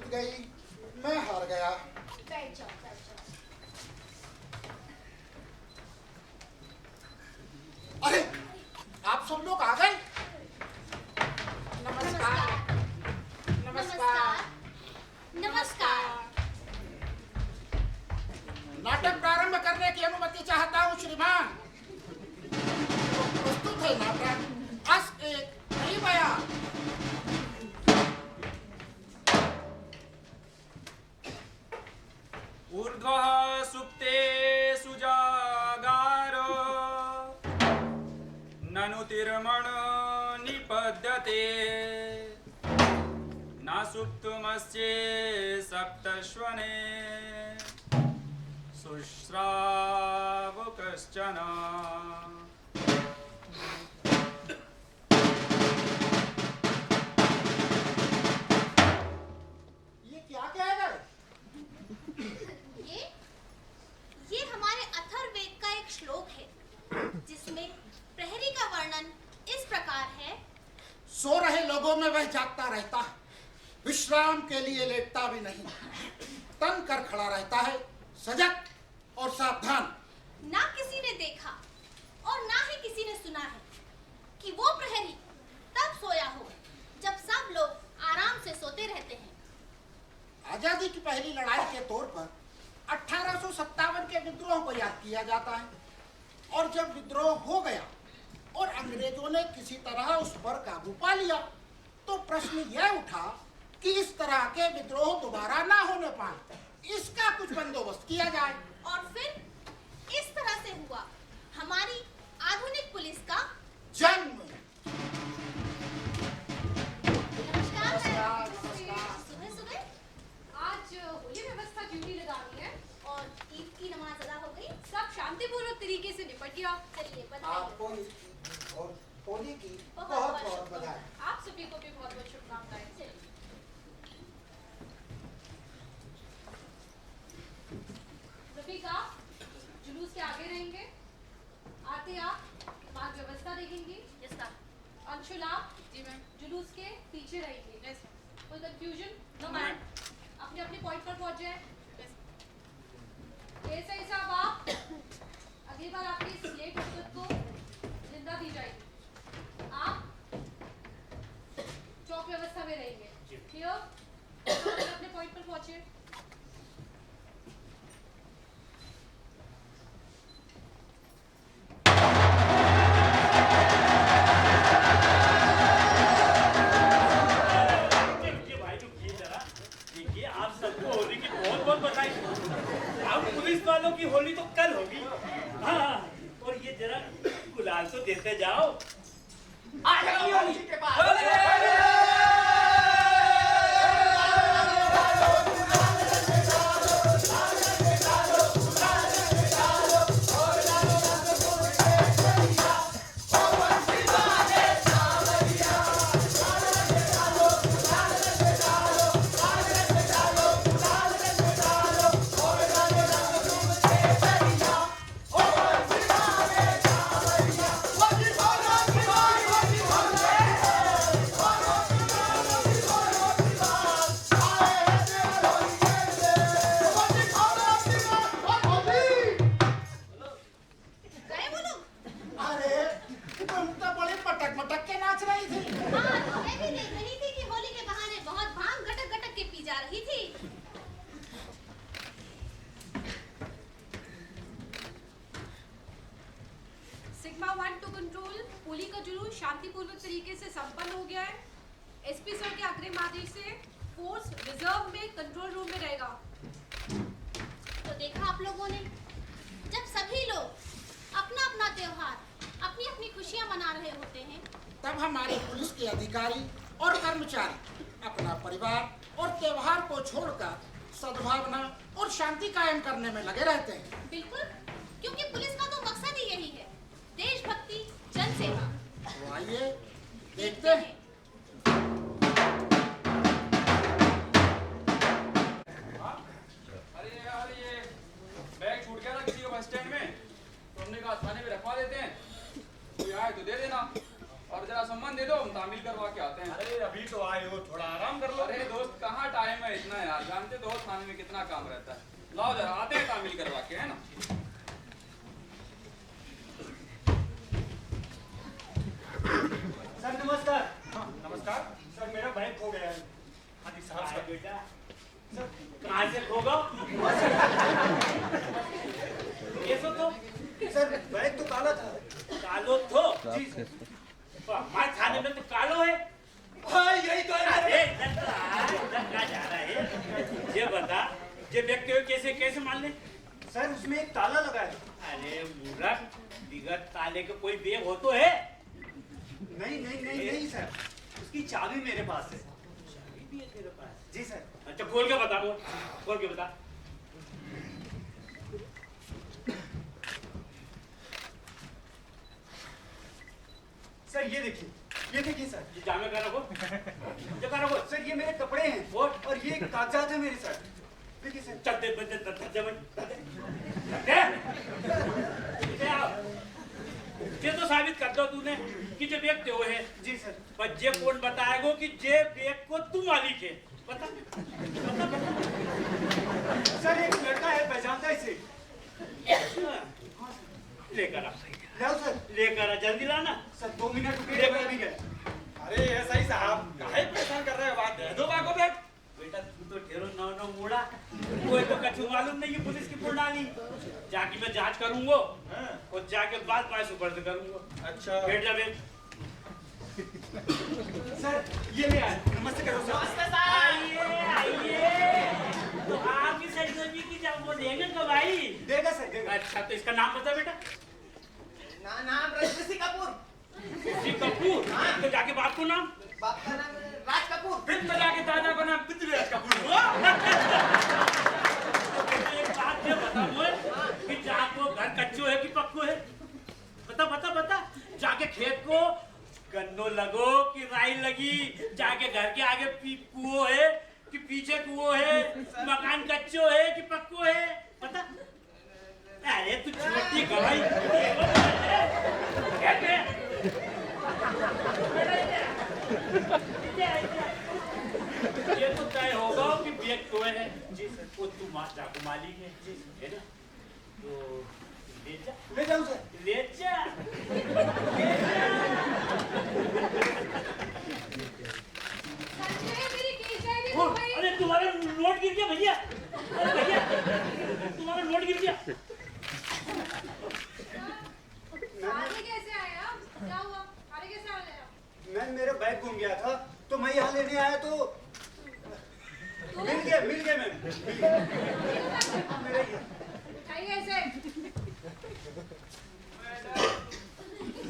जीत गई, मैं हार गया। बैठ जाओ, बैठ जाओ। अरे आप सब लोग आ गए। नमस्कार। नमस्कार। नमस्कार। नाटक प्रारंभ करने की अनुमति चाहता हूँ श्रीमान। प्रस्तुत है नाटक अस एक नई बयान। ऊर्ध्वः सुप्ते सुजागारो ननु तिर्मण निपद्यते न सुप्तुमस्ये सप्तश्वने शुश्राव कश्चन। ये क्या कह गए? ये हमारे अथर्ववेद का एक श्लोक है जिसमें प्रहरी का वर्णन इस प्रकार है। सो रहे लोगों में वह जागता रहता है, विश्राम के लिए लेटता भी नहीं, तन कर खड़ा रहता है, सजग और सावधान। ना किसी ने देखा और ना ही किसी ने सुना है कि वो प्रहरी तब सोया हो जब सब लोग आराम से सोते रहते हैं। आजादी की पहली लड़ाई के तौर पर 1857 के विद्रोह को याद किया जाता है, और जब विद्रोह हो गया और अंग्रेजों ने किसी तरह उस पर काबू पा लिया, तो प्रश्न यह उठा कि इस तरह के विद्रोह दोबारा ना होने पाए, इसका कुछ बंदोबस्त किया जाए। और फिर इस तरह से हुआ हमारी आधुनिक पुलिस का जन्म। नमस्कार। नमस्कार। सुबह सुबह आज होली व्यवस्था ड्यूटी लगानी है और ईद की नमाज अदा हो गई। सब शांतिपूर्वक तरीके से निपट गया। चलिए बधाई। आपको इसकी और होली की बहुत बहुत बहुत बहुत बधाई। आप सभी को भी बहुत बहुत शुभकामनाएं। चलिए। रफीका जुलूस के आगे रहेंगे। आते आप मार्ग व्यवस्था देखेंगी। जिसका अंशुला जी मैम जुलूस के पीछे रहेंगे। कोई कंफ्यूजन? No ma'am. अपने अपने पॉइंट पर पहुंच जाए। ऐसा साहब आप अगली बार आपकी इस लेट हरकत को जिंदा दी जाएगी। आप चौक व्यवस्था में रहेंगे। क्लियर? अपने पॉइंट पर पहुंचे। वालों की होली तो कल होगी। हाँ, और ये जरा गुलाल तो देते जाओ। होली के सिग्मा 1 टू कंट्रोल होली का जुलूस शांतिपूर्वक तरीके से संपन्न हो गया है। एसपी सर के अग्रिम आदेश से फोर्स रिजर्व में कंट्रोल रूम में रहेगा। तो देखा आप लोगों ने, जब सभी लोग अपना अपना त्योहार अपनी अपनी खुशियां मना रहे होते हैं, तब हमारे पुलिस के अधिकारी और कर्मचारी अपना परिवार और त्योहार को छोड़कर सद्भावना और शांति कायम करने में लगे रहते हैं। बिल्कुल, क्योंकि पुलिस का तो मकसद ही यही है, देशभक्ति, जनसेवा। तो आइए देखते हैं। अरे यार ये बैग छूट गया था किसी को बस स्टैंड में, तो हमने कहा थाने में रखवा देते हैं, कोई आए तो दे देना और जरा सम्मान दे दो, हम तामील करवा के आते हैं। अरे अभी तो आए हो, थोड़ा आराम कर लो। अरे दोस्त कहाँ टाइम है इतना यार, जानते तो हो थाने में कितना काम रहता है। लाओ जरा आते हैं तामील करवा के, है ना। सर नमस्कार। हाँ नमस्कार सर, मेरा बैग खो गया है। हाँ जी साहब। सर बेटा सर कहाँ से खो गो? ये तो सर बैग तो काला था। कालो थो जी सर। तो हमारे थाने में तो कालो है। हाँ यही तो है। अरे इधर कहाँ जा रहा है? ये बता, ये व्यक्ति को कैसे कैसे मान ले? सर उसमें एक ताला लगा है। अरे मूर्ख, बिगड़ ताले का कोई बेग हो तो है? नहीं सर, उसकी चाबी मेरे पास है। चाबी भी है तेरे पास? जी सर। अच्छा खोल के बता, खोल के बता। सर ये देखिए सर। ये जामे का रखो सर ये मेरे कपड़े हैं और ये कागजात है मेरे सर। देखिए सर। चल दे ये तो साबित कर दो तूने कि जे बेग तेरे है। जी सर। पर जे कौन बताएगो कि जे बेग को तू मालिक है? बता सर एक लड़का है, पहचानता है इसे। लेकर आ, लाओ सर। लेकर आ, जल्दी लाना। सर 2 मिनट रुकिए, मैं अभी गया। अरे ऐसा ही साहब, काहे परेशान कर रहे हो, बात दे दो बाको बैग। बेटा तू तो ढेरों नौ मुड़ा, कोई तो कछु मालूम नहीं है पुलिस की प्रणाली। जाके मैं जांच करूंगा और जाके बाद में सुपर्द करूंगा। अच्छा बैठ जा बेग। सर ये ले आए। नमस्ते करो सर। आइए तो आपकी सर जी की जब वो देंगे कब आई? देगा सर, देगा। अच्छा तो इसका नाम बता बेटा। नाम ऋषि कपूर। ऋषि कपूर? तो जाके बाप को नाम? बाप का नाम राज कपूर। फिर तो जाके दादा को नाम पृथ्वीराज कपूर। एक बात ये बता मुझे कि जाको घर कच्चो है कि पक्को है? बता जाके खेत को गन्नो लगो कि राई लगी, जाके घर के आगे कुओं है कि पीछे कुओं है, मकान कच्चो है कि पक्को है? बता। अरे तू छोटी गवाही ये तो तय होगा कि बेग तो है। जी सर। वो तू जाको मालिक है। जी है ना, तो ले जाऊं सर। ले जा। अरे तुम्हारा नोट गिर गया भैया। अरे भैया तुम्हारा नोट गिर गया। आगे कैसे आए आप? क्या हुआ? आगे कैसे आ गए आप? मैं मेरा बैग गुम गया था तो मैं यहाँ लेने आया तो मिल गया मैं। मेरा ही है। उठाइए ऐसे।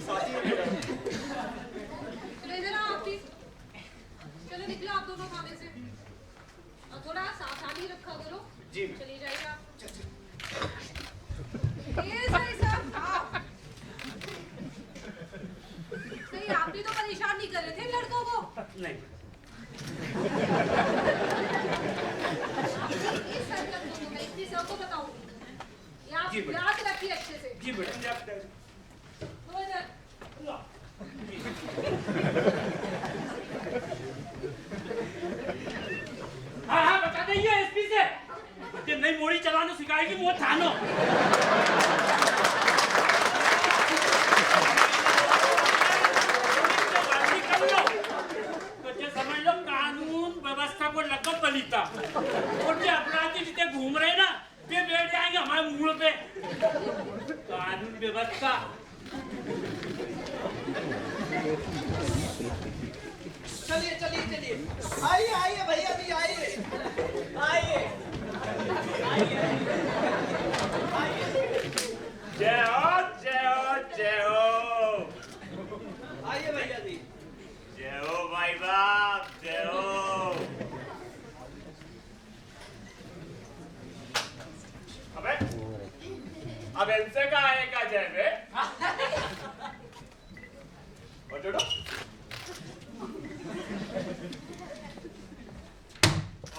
साथी है मेरा। चलो इधर आओ आप भी। चलो निकलो आप दोनों खाने से और थोड़ा सावधानी रखा करो। जी। चली जाइए आप। ये सही सब। सही आप भी तो परेशान नहीं कर रहे थे लड़कों को? नहीं इस हरकत को मैं इतनी सबको बताऊंगी। ये आप जी बेटा। याद रखिए अच्छे से। जी बेटा। तो इधर। हाँ बता दीजिए एसपी से कि नई मोड़ी चलाना सिखाएगी वो थानो। तो समझ लो कानून व्यवस्था को लगो पलीता और जो अपराधी जितने घूम रहे ना ये बैठ जाएंगे हमारे मुंह पे। कानून व्यवस्था चलिए आइए भैया भी आइए। जय हो आइए भैया जी। जय हो भाई बाप जय हो। अबे अब इनसे का आएगा जय बे। और जोड़ो।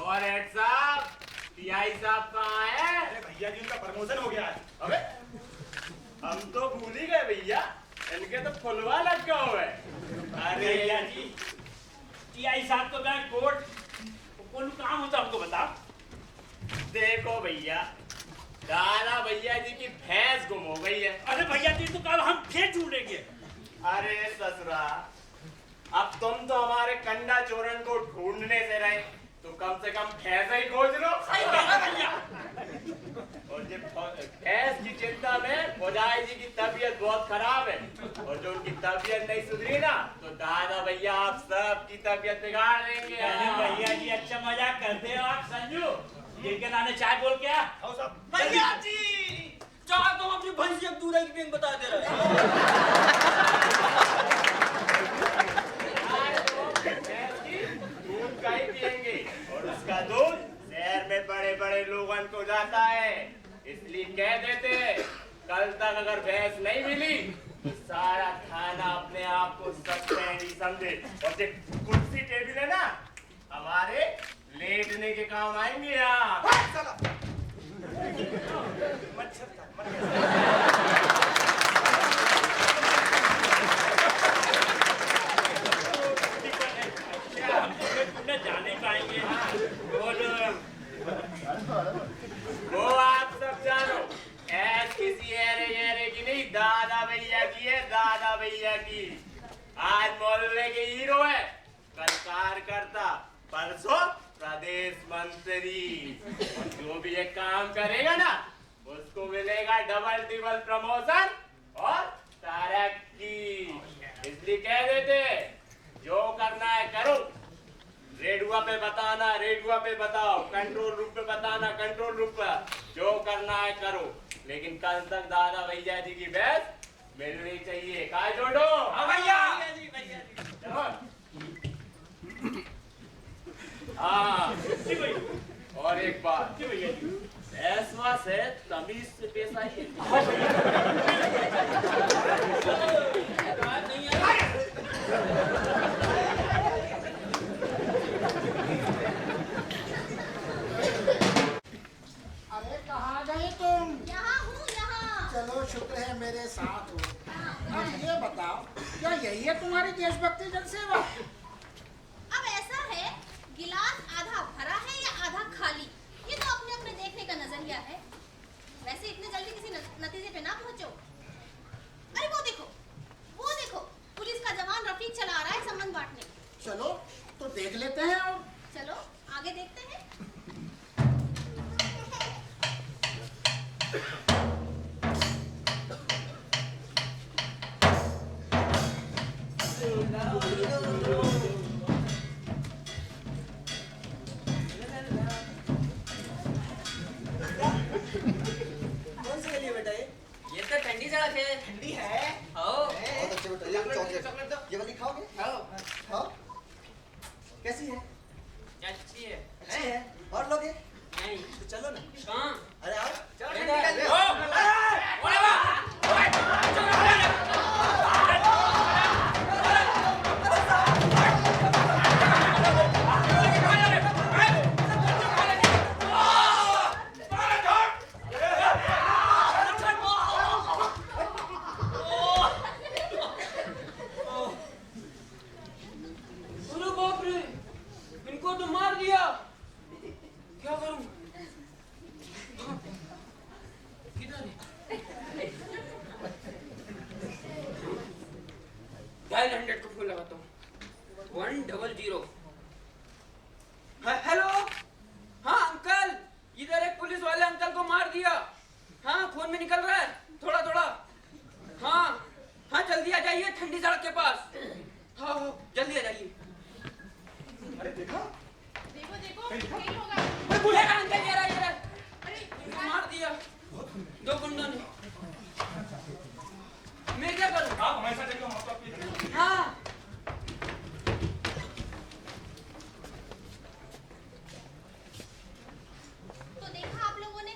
और हेड साहब, पीआई साहब कहाँ है? अरे भैया जी उनका प्रमोशन हो गया है। अबे हम तो भूल ही गए भैया, इनके तो फुलवा लग गए हुए। अरे भैया जी टीआई साहब तो गए कोर्ट, कौन काम होता हमको बताओ। देखो भैया, दादा भैया जी की भैंस गुम हो गई है। अरे भैया जी तो कल हम फिर ढूंढेंगे। अरे ससुरा, अब तुम तो हमारे कंडा चोरन को ढूंढने से रहे, तो कम से कम भैंस ही खोज लो। और जब भैंस की चिंता में भौजाई जी की तबीयत बहुत खराब है, और जो उनकी तबीयत नहीं सुधरी ना, तो दादा भैया आप सब की तबीयत बिगाड़ देंगे। अरे भैया जी अच्छा मजाक करते हो आप। संजू जिनके नाने चाय बोल क्या भैया जी चाह तुम अपनी भैंसिया दूल्हे की बेंग बता दे रहे हो। दूध का ही पियेंगे, और उसका दूध शहर में बड़े बड़े लोगन को जाता है, इसलिए कह देते कल तक अगर भैंस नहीं मिली तो सारा खाना अपने आप को सस्टेन समझे। और जो कुर्सी टेबल है ना, हमारे लेटने के काम आएंगे। यहाँ जा नहीं पाएंगे। वो आप सब जानो, ऐस किसी ऐरे की नहीं, दादा भैया की है, दादा भैया की। आज मोहल्ले के हीरो है, कल कार्यकर्ता, परसों प्रदेश मंत्री। और जो भी ये काम करेगा ना, उसको मिलेगा डबल टिबल प्रमोशन और तरक्की। इसलिए कह देते जो करना है करो, रेडुआ पे बताना, रेडुआ पे बताओ, कंट्रोल रूम पे बताना, कंट्रोल रूम पे, जो करना है करो, लेकिन कल तक दादा भैया जी की भैंस मिलनी चाहिए। काय जोड़ो भैया जी भैया जी चलो। हाँ, और एक बात, ऐसा से तमीज से पेश आइए। अरे कहाँ गए तुम? यहाँ हूँ यहाँ। चलो शुक्र है मेरे साथ हो। अब ये बताओ, क्या यही है तुम्हारी देशभक्ति जनसेवा? अब ऐसा है, गिलास आधा भरा है या आधा खाली, ये तो अपने अपने देखने का नजरिया है। वैसे इतने जल्दी किसी नतीजे पे ना पहुंचो। अरे वो देखो, पुलिस का जवान रफीक चला आ रहा है संबंध बांटने। चलो तो देख लेते हैं। और चलो आगे देखते हैं। कौन सी गली है बेटा ये तो ठंडी सड़क है। ठंडी है? आओ। बहुत अच्छे बेटा, ये चॉकलेट दो। ये वाली खाओगे? आओ। खाओ। कैसी है? अच्छी है। अच्छी है। और लोगे? नहीं। तो चलो ना। कहाँ? अरे आओ। चलो ले ठंडी आओ। का अरे बाप रे, इनको तो मार दिया। क्या करूं? किधर है? डायल 100 को फोन लगाता हूँ। 100। हेलो, हाँ अंकल, इधर एक पुलिस वाले अंकल को मार दिया। हाँ खून में निकल रहा है थोड़ा थोड़ा। हाँ हाँ जल्दी आ जाइए ठंडी सड़क के पास। हाँ हाँ जल्दी आ जाइए। अरे देखा? देखो फेल होगा। अरे बूढ़े का अंकल ये रहा। अरे मार दिया दो गुंडों ने। मैं क्या करूं? आप हमेशा देखो हम आपको हाँ तो देखा आप लोगों ने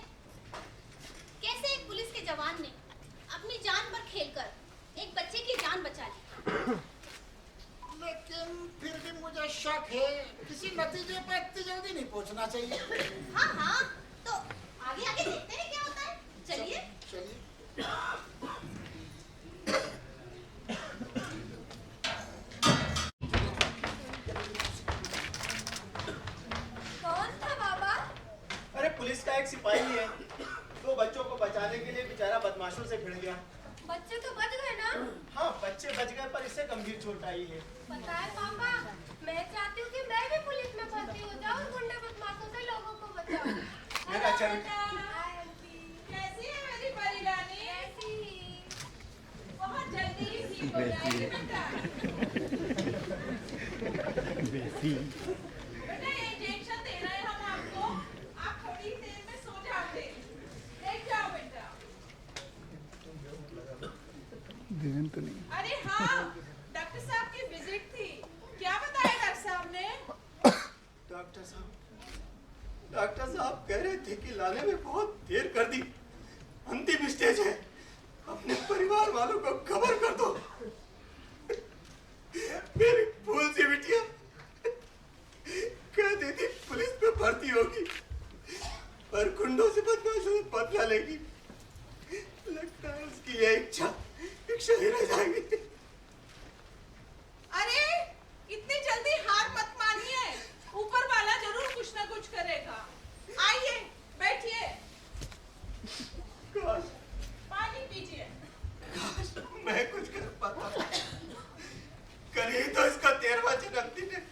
कैसे एक पुलिस के जवान ने अपनी जान पर खेलकर एक बच्चे की जान बचा ली। लेकिन फिर भी मुझे शक है, किसी नतीजे पे इतनी जल्दी नहीं पहुंचना चाहिए। हाँ हाँ, तो आगे आगे देखते हैं क्या होता है। चलिए। चलिए। पुलिस का एक सिपाही है, दो बच्चों को बचाने के लिए बेचारा बदमाशों से भिड़ गया। बच्चे तो बच गए ना? हाँ, बच्चे बच गए पर इससे गंभीर चोट आई है। पता है पापा, मैं चाहती हूँ कि मैं भी पुलिस में भर्ती हो जाऊँ और गुंडे बदमाशों से लोगों को बचाऊँ। मेरा चल कैसी है मेरी परी रानी? ऐसी ही। बहुत जल्दी ही ठीक हो जाएगी बेटा। बेटा ये इंजेक्शन दे रहे हैं हम आपको, आप थोड़ी देर में सो जाओगे। लेट जाओ बेटा। अरे हाँ, डॉक्टर साहब की विजिट थी, क्या बताया डॉक्टर साहब ने? डॉक्टर साहब कह रहे थे कि लाने में बहुत देर कर दी, अंतिम स्टेज है, अपने परिवार वालों को खबर कर दो। मेरी भूल सी बिटिया कह दी थी पुलिस में भर्ती होगी, पर गुंडों से बदमाशों से बदला लेगी। लगता है उसकी यह इच्छा ही रह जाएगी। अरे इतनी जल्दी हार मत मानिए, ऊपर वाला जरूर कुछ ना कुछ करेगा। आइए बैठिए, काश पानी पीजिए। मैं कुछ कर पाता। कल ही तो इसका 13वां जन्मदिन है।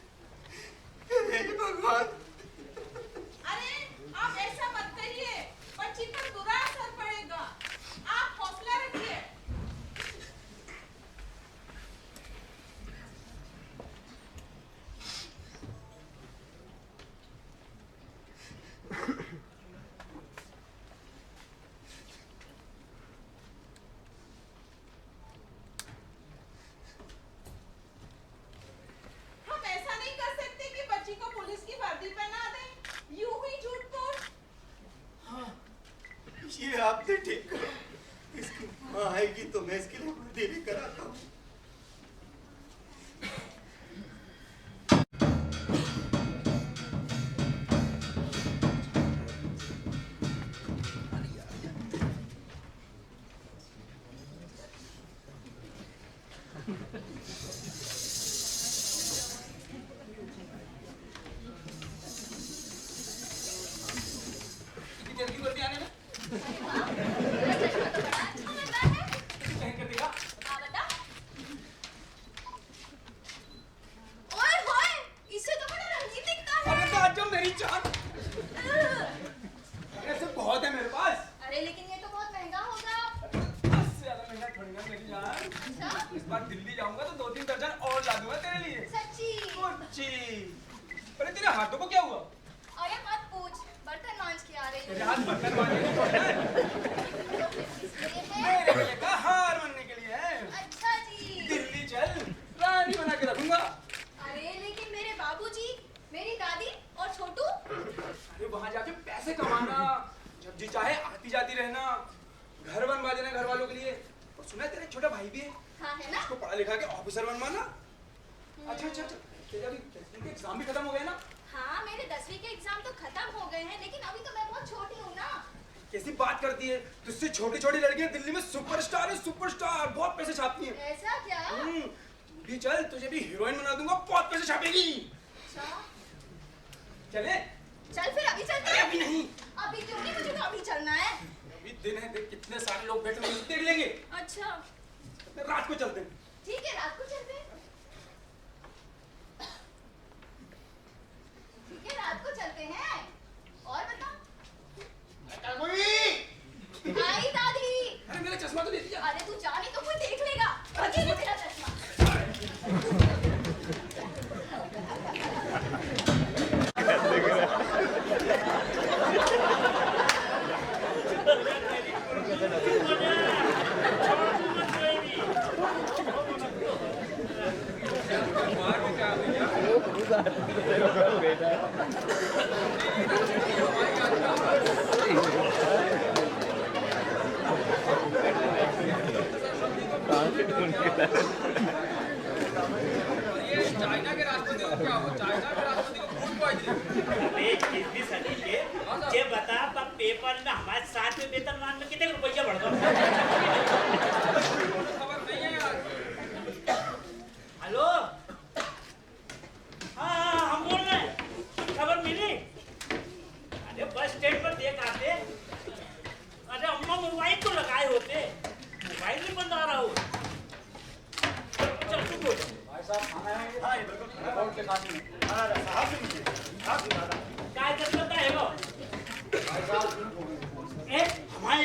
हे भगवान। अरे आप ऐसा मत करिए, बच्ची पर बुरा असर पड़ेगा। आप हौसला रखिए। हम ऐसा नहीं कर सकते कि बच्ची को पुलिस की वर्दी पहना दें, यूं ही झूठ बोल। हाँ, ये आपने ठीक कहा। इसकी माँ आएगी तो मैं इसके लिए वर्दी लेकर आता हूँ। जल्दी वर्दी आने में कहीं कर देगा। ओए होए, इससे तो बड़ा रंगीन दिखता है। अरे तो आज जो मेरी जान, ऐसे बहुत है मेरे पास। अरे लेकिन ये तो बहुत महंगा होगा। इससे ज्यादा महंगा थोड़ी ना मेरी जान। अच्छा? इस बार दिल्ली जाऊंगा तो 2-3 दर्जन और ला दूंगा तेरे लिए। सच्ची? कुछ। अरे तेरे हाथों को क्या हुआ? अरे मत पूछ, बर्तन मांज के आ रही तेरे हूँ। हाथ बर्तन मांजने के थोड़े हैं। ये है? मेरे लिए का हार बनने के लिए है। अच्छा जी। दिल्ली चल, रानी बना के रखूंगा। अरे लेकिन मेरे बाबूजी, मेरी दादी और छोटू? अरे वहां जाके पैसे कमाना, जब जी चाहे आती जाती रहना, घर बनवा देना घर वालों के लिए। और सुना है तेरा छोटा भाई भी है, हाँ है ना? उसको पढ़ा लिखा के ऑफिसर बनवाना। अच्छा, तेरे अभी 10वीं के एग्जाम भी खत्म हो गए ना? हाँ, मेरे 10वीं के एग्जाम तो खत्म हो गए हैं, लेकिन अभी तो मैं बहुत छोटी हूँ ना। कैसी बात करती है, तुझसे छोटी छोटी लड़कियां दिल्ली में सुपरस्टार है, सुपरस्टार, बहुत पैसे छापती हैं। ऐसा क्या? तू भी चल, तुझे भी हीरोइन बना दूंगा, बहुत पैसे छापेगी। अच्छा, चले? चल फिर अभी चलते अरे हैं। अभी नहीं, अभी क्यों नहीं, मुझे तो अभी चलना है। अभी दिन है, देख कितने सारे लोग बैठे हैं, देख लेंगे। अच्छा रात को चलते हैं। ठीक है, रात को चलते हैं। ठीक है, रात को चलते हैं। और बता। आई दादी। अरे मेरा चश्मा तो दे दिया। अरे तू जा, नहीं तो कोई देख लेगा। अरे ये तेरा चश्मा। ये चाइना के राष्ट्रपति को क्या हुआ? चाइना के राष्ट्रपति को फूड पॉइजनिंग। ये बता तब पेपर में हमारे साथ में वेतनमान में कितने रुपया बढ़ गया? खबर नहीं है यार। हेलो, हाँ हम बोल रहे हैं, खबर मिली? अरे बस स्टैंड पर देख हाँ, ये बिल्कुल रिपोर्ट के साथ में। साहब से मुझे क्या जरूरत है वो? हमारे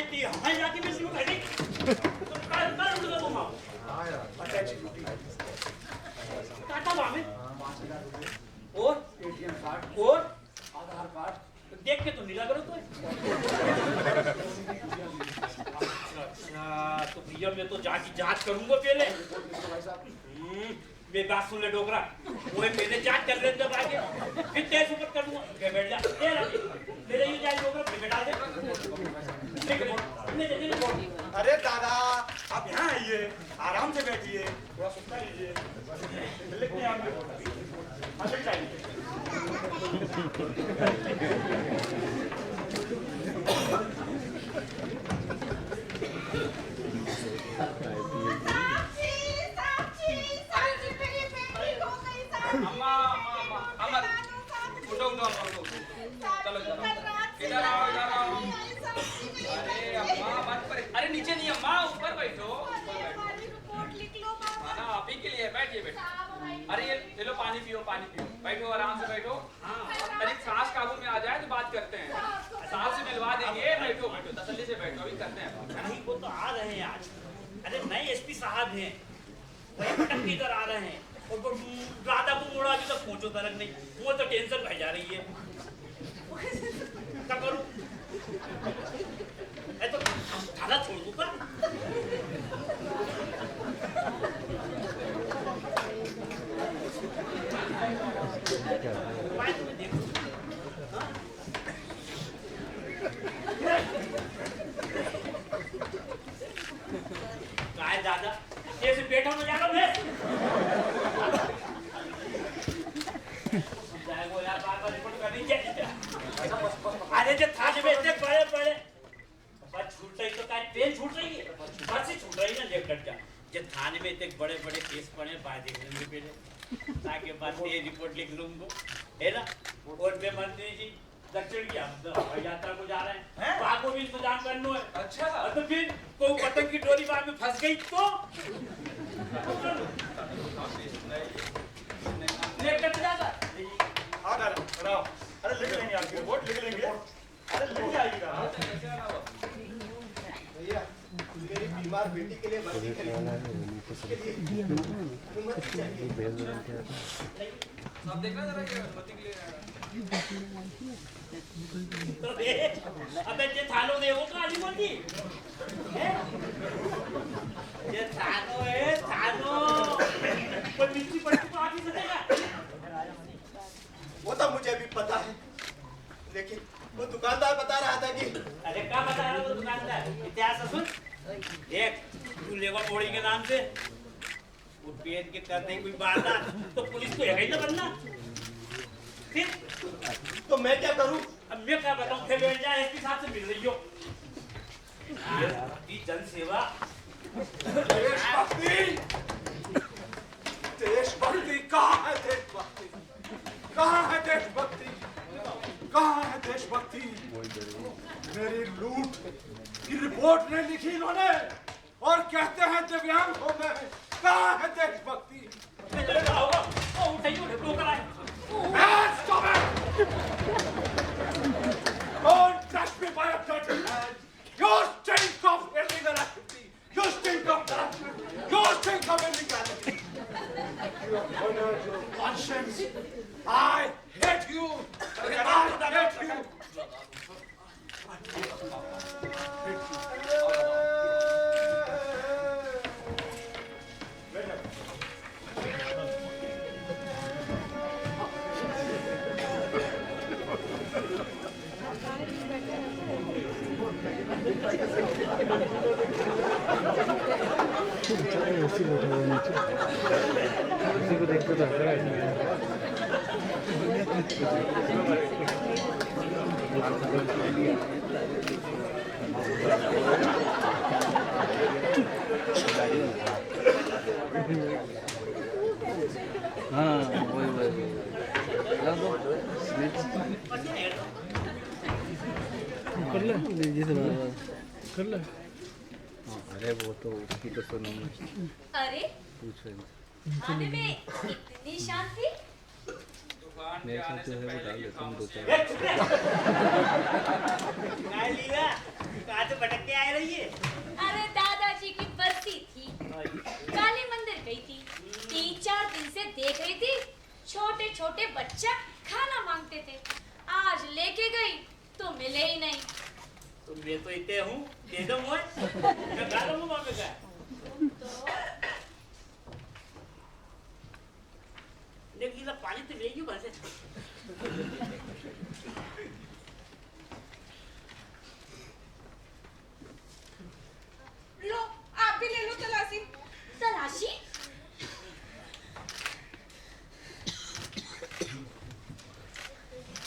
इलाके में शुरू कर दी तो कर उड़ तुम आओ। टाटा बामे और एटीएम कार्ड और आधार कार्ड देख के तो मिला करो तो। अच्छा तो भैया मैं तो जांच करूंगा पहले। मेरी बात सुन ले डोकरा, वो पहले जांच कर ले जब आगे फिर तेज ऊपर कर दूंगा। बैठ जा मेरे यूं जाए डोकरा फिर बैठा दे। अरे दादा आप यहाँ आइए, आराम से बैठिए, थोड़ा सुस्ता लीजिए। लिखते हैं आप अरे नीचे नहीं अम्मा, ऊपर बैठो। खाना आप ही के लिए बैठिए बैठिए। अरे ये लो पानी पियो, बैठो आराम से बैठो। तनिक सांस काबू में आ जाए तो बात करते हैं। साहब से मिलवा देंगे। बैठो तसल्ली से बैठो, अभी करते हैं। नहीं वो तो आ रहे हैं आज। अरे नए एसपी साहब हैं, वही भटक इधर आ रहे हैं और वो राधा को मोड़ा अभी तक पहुंचो तक नहीं। वो तो टेंशन भर जा रही है। क्या करूं? तो थाना छोड़ दूंगा। काय दादा ऐसे बैठा हो जाएगा मैं। जाएगा यार बार रिपोर्ट करनी चाहिए। अरे जो था जब इतने बड़े बस छूट रही तो क्या ट्रेन छूट रही है? बस ही छूट रही ना देख कर क्या। जब थाने में इतने बड़े केस पड़े बाहर देख लेंगे पहले ताकि बाद ये रिपोर्ट लिख लूंगा है ना। और पे मंत्री जी दक्षिण की हम यात्रा को जा रहे हैं, वहाँ को भी इंतजाम करना है। अच्छा तो फिर कोई पतंग की डोरी बाहर में फंस गई तो लेकर जाता। अरे लिख लेंगे आपकी रिपोर्ट, लिख लेंगे। अरे लिख जाइएगा भैया। मेरी बीमार बेटी के लिए भर्ती आप देखना जरा ये अनुमति के लिए। अबे जे थानो दे वो काली बोलती है। ये थानो है थानो पर मिट्टी पड़ती तो आगे सकेगा। वो तो मुझे भी पता है, लेकिन वो दुकानदार बता रहा था कि अरे क्या बता रहा है वो दुकानदार? इतिहास सुन देख, तू लेवा मोड़ी के नाम से वो पेट के करने कोई वारदात तो पुलिस को है ना बनना। फिर तो मैं क्या करूं? अब मैं क्या बताऊं? फिर बैठ जा एसपी साहब से मिल रही हो। जन सेवा देशभक्ति कहाँ है? देशभक्ति कहाँ है? देशभक्ति कहाँ है? देशभक्ति मेरी लूट की रिपोर्ट नहीं लिखी इन्होंने और कहते हैं दिव्यांग हो मैं। कहाँ है देशभक्ति? Stop it! Don't touch me by a dirty hand. You stink of illegal activity. You stink of corruption. You stink of illegality. You have honored your conscience. I hate you. I hate you. उसी बैठा हुआ नीचे, उसी को देखते तो हंस रहा हाँ वही कर ले दीजिए से कर ले। अरे वो तो उसकी तो सुनो अरे पूछ रहे थाने में इतनी शांति। तूफान के मेरे आने साथ जो से है वो पहले डाल की देता हूँ दो खामोशी चार। है। काय लीला कहाँ से भटक के आए रही है? अरे दादाजी की बरसी थी, काली मंदिर गई थी, 3-4 दिन से देख रही थी छोटे छोटे बच्चा खाना मांगते थे। आज लेके गई तो मिले ही नहीं। तो मैं तो इतने हूँ, दे दो मोए, मैं खा लूँगा वहाँ पे का। देखिए पानी तो ले क्यों बसे? लो आप भी ले लो तलाशी। तलाशी?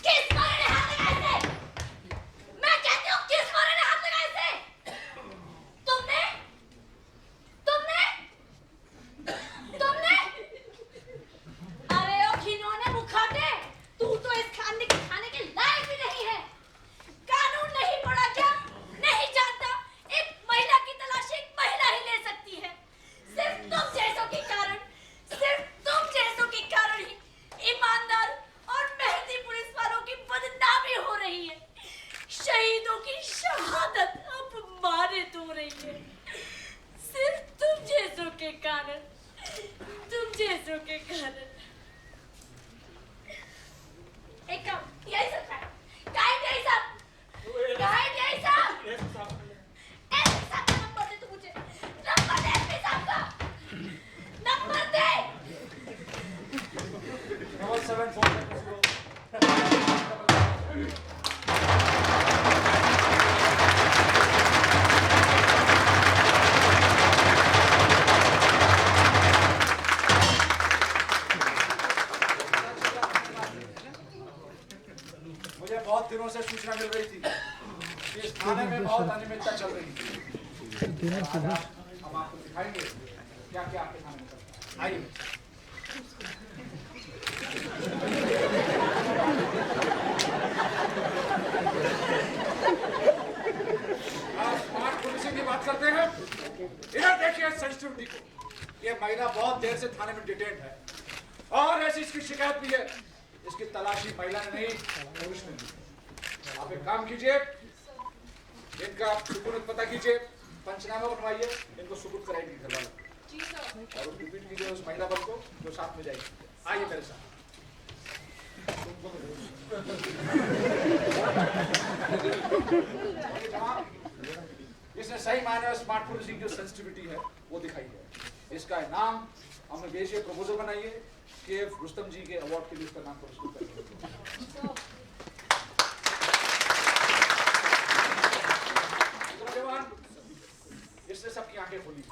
किस मोरे ने हाथ लगाए थे? मैं कहती हूँ किस मोरे ने हाथ लगाए थे? तुमने? तुमने? तुमने? अरे ओ घिनौने मुखाटे, तू तो इस खाने के लायक भी नहीं है। कानून नहीं पढ़ा क्या? नहीं जानता एक महिला की तलाशी एक महिला ही ले सकती है। सिर्फ तुम जैसों के कारण ही ईमानदार और मेहनती पुलिस वालों की बदनामी हो रही है। शहीदों की शहादत अपमानित हो रही है। सिर्फ तुम जैसों के कारण। एक काम यही सब है। गाइड यही सब। एसपी साहब का नंबर दे तू मुझे। नंबर दे एसपी साहब का। नंबर दे। 7740। मुझे बहुत दिनों से सूचना मिल रही थी कि इस थाने में बहुत अनियमितता चल रही थी। हम आपको दिखाएंगे क्या क्या आपके थाने में चलता है। आइए। आप स्मार्ट पुलिसिंग की बात करते हैं। इधर देखिए सेंसिटिविटी को। ये महिला बहुत देर से थाने में डिटेन्ड है और ऐसी इसकी शिकायत भी है। इसकी तलाशी महिला ने नहीं पुलिस ने दी। आप एक काम कीजिए, इनका सुपुर्द पता कीजिए, पंचनामा बनवाइए, इनको सुपुर्द कराइए घर वालों और रिपीट कीजिए उस महिला बल को जो साथ में जाएगी। आइए मेरे साथ। इसने सही मायने में स्मार्ट पुलिसिंग जो सेंसिटिविटी है वो दिखाई है। इसका नाम हमने भेजिए, प्रपोजल बनाइए कि रुस्तम जी के अवार्ड के लिए इसका नाम पुरस्कृत करेंगे। जवान, इसने सबकी आंखें खोली।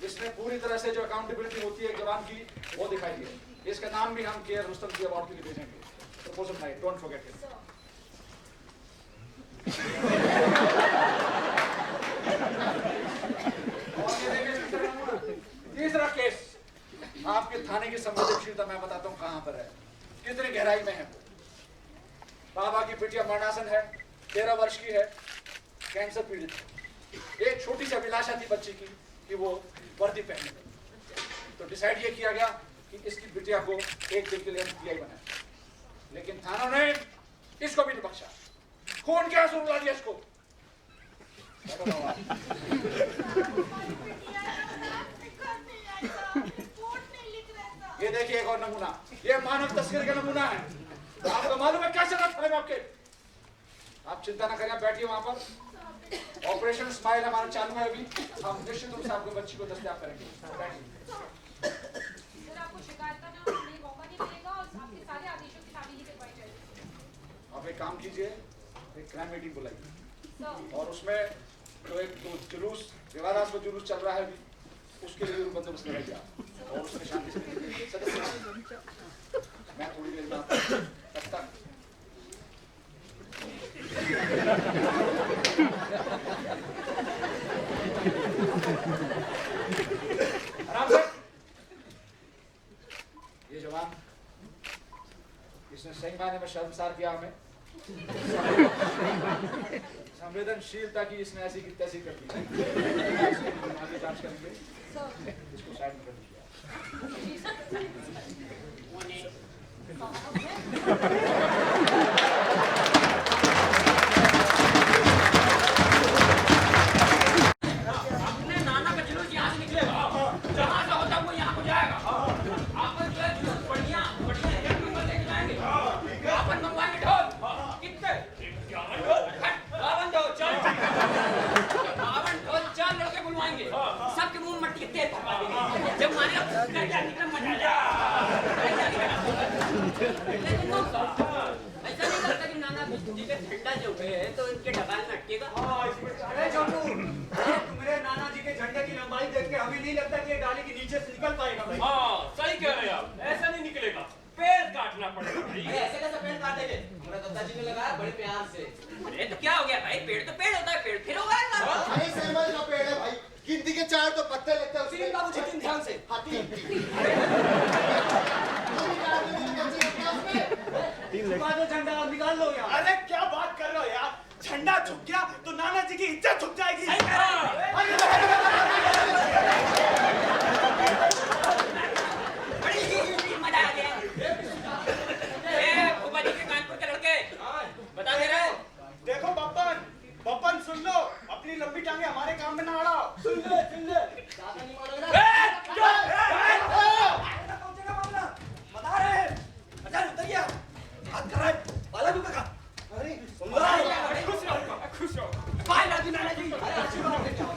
इसने पूरी तरह से जो अकाउंटेबिलिटी होती है जवान की वो दिखाई है। इसका नाम भी हम के रुस्तम जी अवार्ड के लिए भेजेंगे। प्रपोजल बनाइए, डोंट फॉरगेट इट। तीसरा केस, आपके थाने की संवेदनशीलता मैं बताता हूँ कहाँ पर है, कितनी गहराई में है। बाबा की बिटिया मरणासन है, 13 वर्ष की है, कैंसर पीड़ित है। एक छोटी सी अभिलाषा थी बच्ची की कि वो वर्दी पहने, तो डिसाइड ये किया गया कि इसकी बिटिया को एक दिन के लिए पीआई बनाए। लेकिन थाना ने इसको भी नहीं बख्शा, खून के आंसू रुला दिया इसको। ये देखिए एक और नमूना, ये मानव तस्करी का नमूना है। आपको मालूम है कैसे रखा है आपके? आप चिंता ना करें, बैठिए वहां पर। ऑपरेशन स्माइल हमारा चालू है अभी। हम निश्चित रूप से आपको बच्ची को दस्तयाब करेंगे। सर आपको शिकायत का ना मौका नहीं मिलेगा और आपके सारे आदेशों की तामीली करवाई जाएगी। आप एक काम कीजिए, एक क्राइम मीटिंग बुलाइए और उसमें तो एक तो जुलूस, विवादास्पद जुलूस चल रहा है अभी, उसके लिए बंदोबस्त लगाइए और उसमें शांति से सदस्य मैं थोड़ी देर में तब तक आराम से। ये जवान, इसने सही मायने में शर्मसार किया हमें। संवेदनशीलता की इसने ऐसी की तैसी कर दी। आगे जांच करेंगे, इसको साइड में कर दीजिए। अपने नाना का जुलूस यहाँ से निकलेगा, जहाँ से होता वो यहाँ को जाएगा। आपन जो है जुलूस बढ़िया बढ़िया एक नंबर लेके जाएंगे। आपन मंगवाएंगे ढोल, कितने? 52 ढोल, चल। 52 ढोल, 4 लड़के बुलवाएंगे, सबके मुंह में मट्टी के तेल भरवा देंगे। जब मारेगा कितना मजा आ जाएगा। लेकिन वो ऐसा नहीं लगता कि नाना जी का झंडा जो है तो इनके ढकाल में अटकेगा। अरे छोटू, तुम्हारे नाना जी के झंडे की लंबाई देख के हमें नहीं लगता कि ये डाली के नीचे से निकल पाएगा भाई। हाँ सही कह रहे हैं आप, ऐसा नहीं निकलेगा, पेड़ काटना पड़ेगा भाई। ऐसे कैसे पेड़ काटेंगे? हमारे दादाजी ने लगाया बड़े प्यार से। अरे तो क्या हो गया भाई, पेड़ तो पेड़ होता है, पेड़ फिर होगा ना। अरे सहमत का पेड़ है भाई, गिनती के 4 तो पत्ते लगते हैं उसमें। बाबू जी तुम ध्यान से। हाथी निकाल दो झंडा और निकाल लो यार। अरे क्या बात कर रहे हो यार, झंडा झुक गया तो नाना जी की इज्जत झुक जाएगी। सही कह रहे हो। बड़ी मजा आ गया। ए फूफा जी के कानपुर के लड़के बता दे रहे हो। देखो बप्पन सुन लो, अपनी लंबी टांगे हमारे काम में ना अड़ाओ। सुन ले ज्यादा नहीं मानोगे ना। बता रहे हैं अच्छा उतरिए, हाथ कर रहा है वाला भी का। अरे सुन लो, खुश रहो भाई राजी नाना जी। अरे आशीर्वाद देते हो।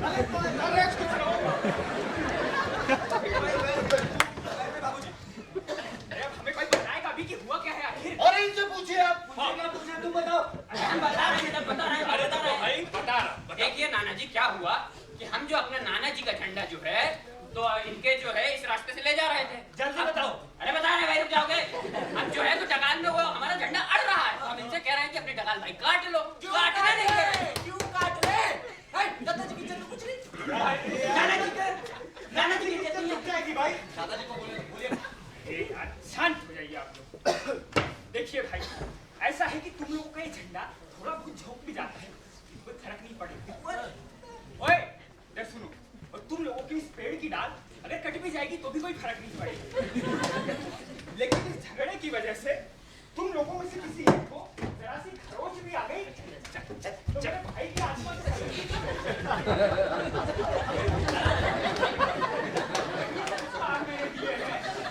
अरे खुश रहो बाबूजी। अरे अब हमें कोई बताएगा अभी कि हुआ क्या है आखिर। अरे इनसे पूछिए आप। मुझे क्या पूछना तुम बताओ। हम बता रहे हैं, बता रहे हैं, बता रहे हैं। भाई बता रहा। देखिए नाना जी क्या हुआ कि हम जो अपने नाना जी का झंडा जो है तो इनके जो है इस रास्ते से ले जा रहे थे। जल्दी बताओ। अरे बता रहे भाई, रुक जाओगे। अब जो है तो डगाल में वो हमारा झंडा अड़ रहा है, तो हम इनसे कह रहे हैं कि अपनी डगाल भाई काट लो। काटने नहीं दे रहे। क्यों काट रहे? दादाजी की इज्जत तो कुछ नहीं। नाना जी की इज्जत नहीं है। जाएगी भाई। दादाजी को बोलिए। यार शांत हो जाइए आप लोग। देखिए भाई, ऐसा है कि तुम लोगों का ये झंडा थोड़ा बहुत झोंक भी जाता है, कोई फर्क नहीं पड़ेगा। ओए देख सुनो, और तुम लोगों की इस पेड़ की डाल अगर कट भी जाएगी तो भी कोई फर्क नहीं पड़ेगा। लेकिन इस झगड़े की वजह से तुम लोगों में से किसी एक को जरा सी खरोच भी आ गई तो मेरे भाई की आत्मा से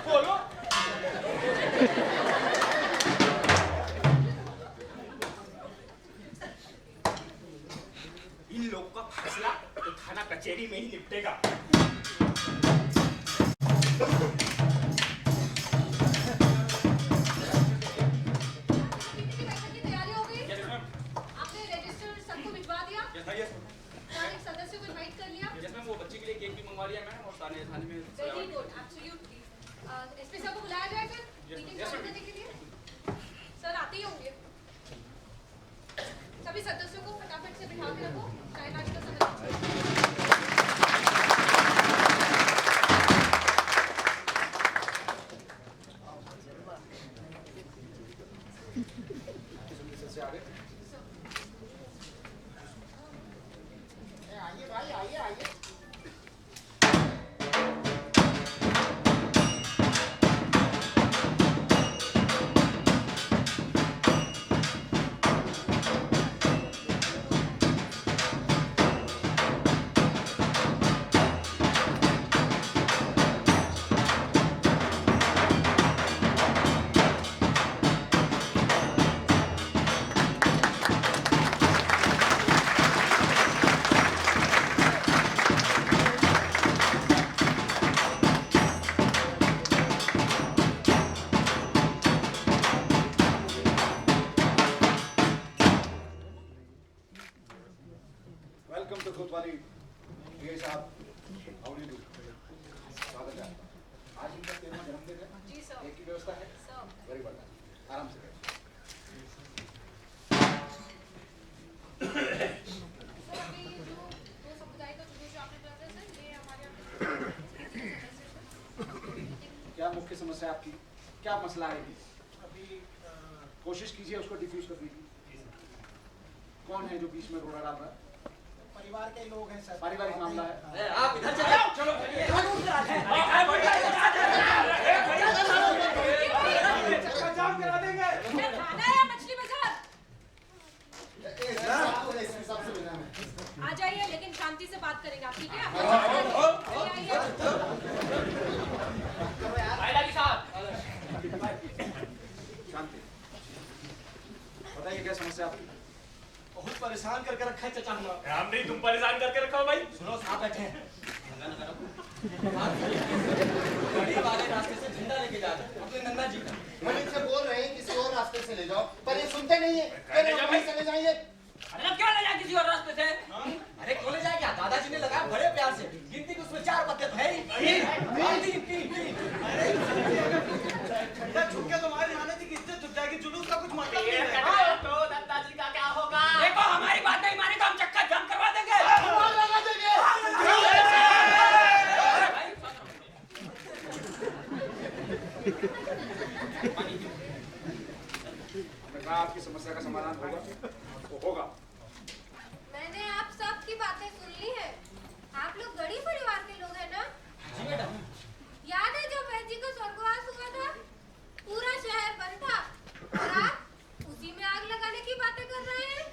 बोलो। इन लोगों का फैसला तो थाना कचहरी में ही निपटेगा। तैयारी हो गई? आपने रजिस्टर सबको भिजवा दिया? सारे सदस्यों को इनवाइट कर लिया? वो बच्चे के लिए केक भी मंगवा लिया मैंने और थाने में वेरी गुड, एब्सोल्युटली। एसपी साहब को बुलाया जाए फिर मीटिंग चालू करने के लिए। सर आते ही होंगे। सभी सदस्यों को फटाफट से बिठा के रखो, चाय नाश्ता समय। आइए भाई, आइए आइए। वेलकम टू कोतवाली डीए साहब, हाउ डू यू? स्वागत है आपका। आज इनका 13वां जन्मदिन है। जी सर। केक की व्यवस्था है? सर। वेरी गुड, आराम से बैठिए। सर अभी जो दो समुदाय का जुलूस जो आपने बताया सर, ये हमारे यहाँ क्या मुख्य समस्या आपकी, क्या मसला है? अभी कोशिश कीजिए उसको डिफ्यूज कर दीजिए। कौन है जो बीच में रोड़ा डाल रहा है? परिवार के लोग हैं सर। पारिवारिक मामला है। आप इधर चले जाओ। चलो जाम करा देंगे। खाना या मछली बाजार? आ जाइए, लेकिन शांति से बात करेंगे आप, ठीक है? शांति। बताइए क्या समस्या आपकी? बहुत परेशान करके रखा है चाचा हमारा। हम नहीं, तुम परेशान करके रखा हो भाई। सुनो साहब बैठे हैं। गाड़ी वाले रास्ते से झंडा लेके जा रहे हैं अपने नन्ना जी का। हम इनसे बोल रहे हैं किसी और रास्ते से ले जाओ, पर ये सुनते नहीं है। कहते हैं वहीं चले जाइए। अरे क्यों ले जाए किसी और रास्ते से? अरे क्यों ले जाए क्या? दादाजी ने लगाया बड़े प्यार से। गिनती के उसमें 4 पत्ते तो है ही। ठंडा छुप के तुम्हारी नाना जी की इज्जत छुप जाएगी। जुलूस का कुछ मतलब नहीं है। तो दादाजी का क्या होगा? देखो हमारी बात नहीं माने तो हम चक्का जाम करवा देंगे। हमने कहा आपकी समस्या का समाधान होगा तो होगा। मैंने आप सब की बातें सुन ली है। आप लोग गरीब परिवार के लोग हैं ना? जी मैडम। याद है जब वैद जी का स्वर्गवास हुआ था, पूरा शहर बंद था और आप उसी में आग लगाने की बातें कर रहे हैं।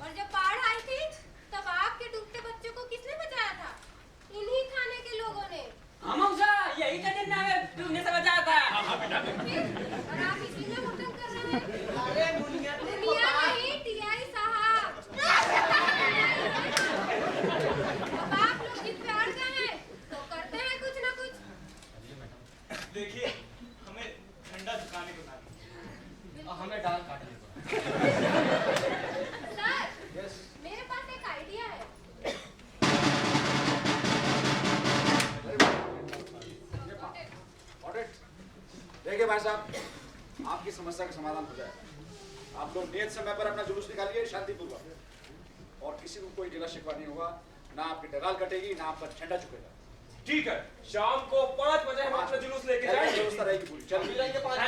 और जब बाढ़ आई थी तब आपके डूबते बच्चों को किसने बचाया था? इन्हीं थाने के लोगों ने। हमसा यही का दिन नाम डूबने से बचाया था। और आप इसी में मुद्दम कर रहे हैं। अरे मुनिया दुनिया नहीं, टीआई साहब। अब आप लोग जिद पे अड़ गए हैं तो करते हैं कुछ ना कुछ। देखिए हमें ठंडा दुकाने को ना दीजिए और हमें डाल काटने को। सर, मेरे पास एक आइडिया है। ऑडिट। देखिए भाई साहब, आपकी समस्या का समाधान हो जाएगा। आप लोग नियत समय पर अपना जुलूस निकालिए शांतिपूर्वक, और किसी को कोई गिला शिकवा नहीं होगा। ना आपकी डगाल कटेगी, ना आपका ठंडा चुकेगा। ठीक है, शाम को 5 बजे हम अपना जुलूस लेके जाएंगे। व्यवस्था रहेगी पूरी। चल मिल जाएंगे 5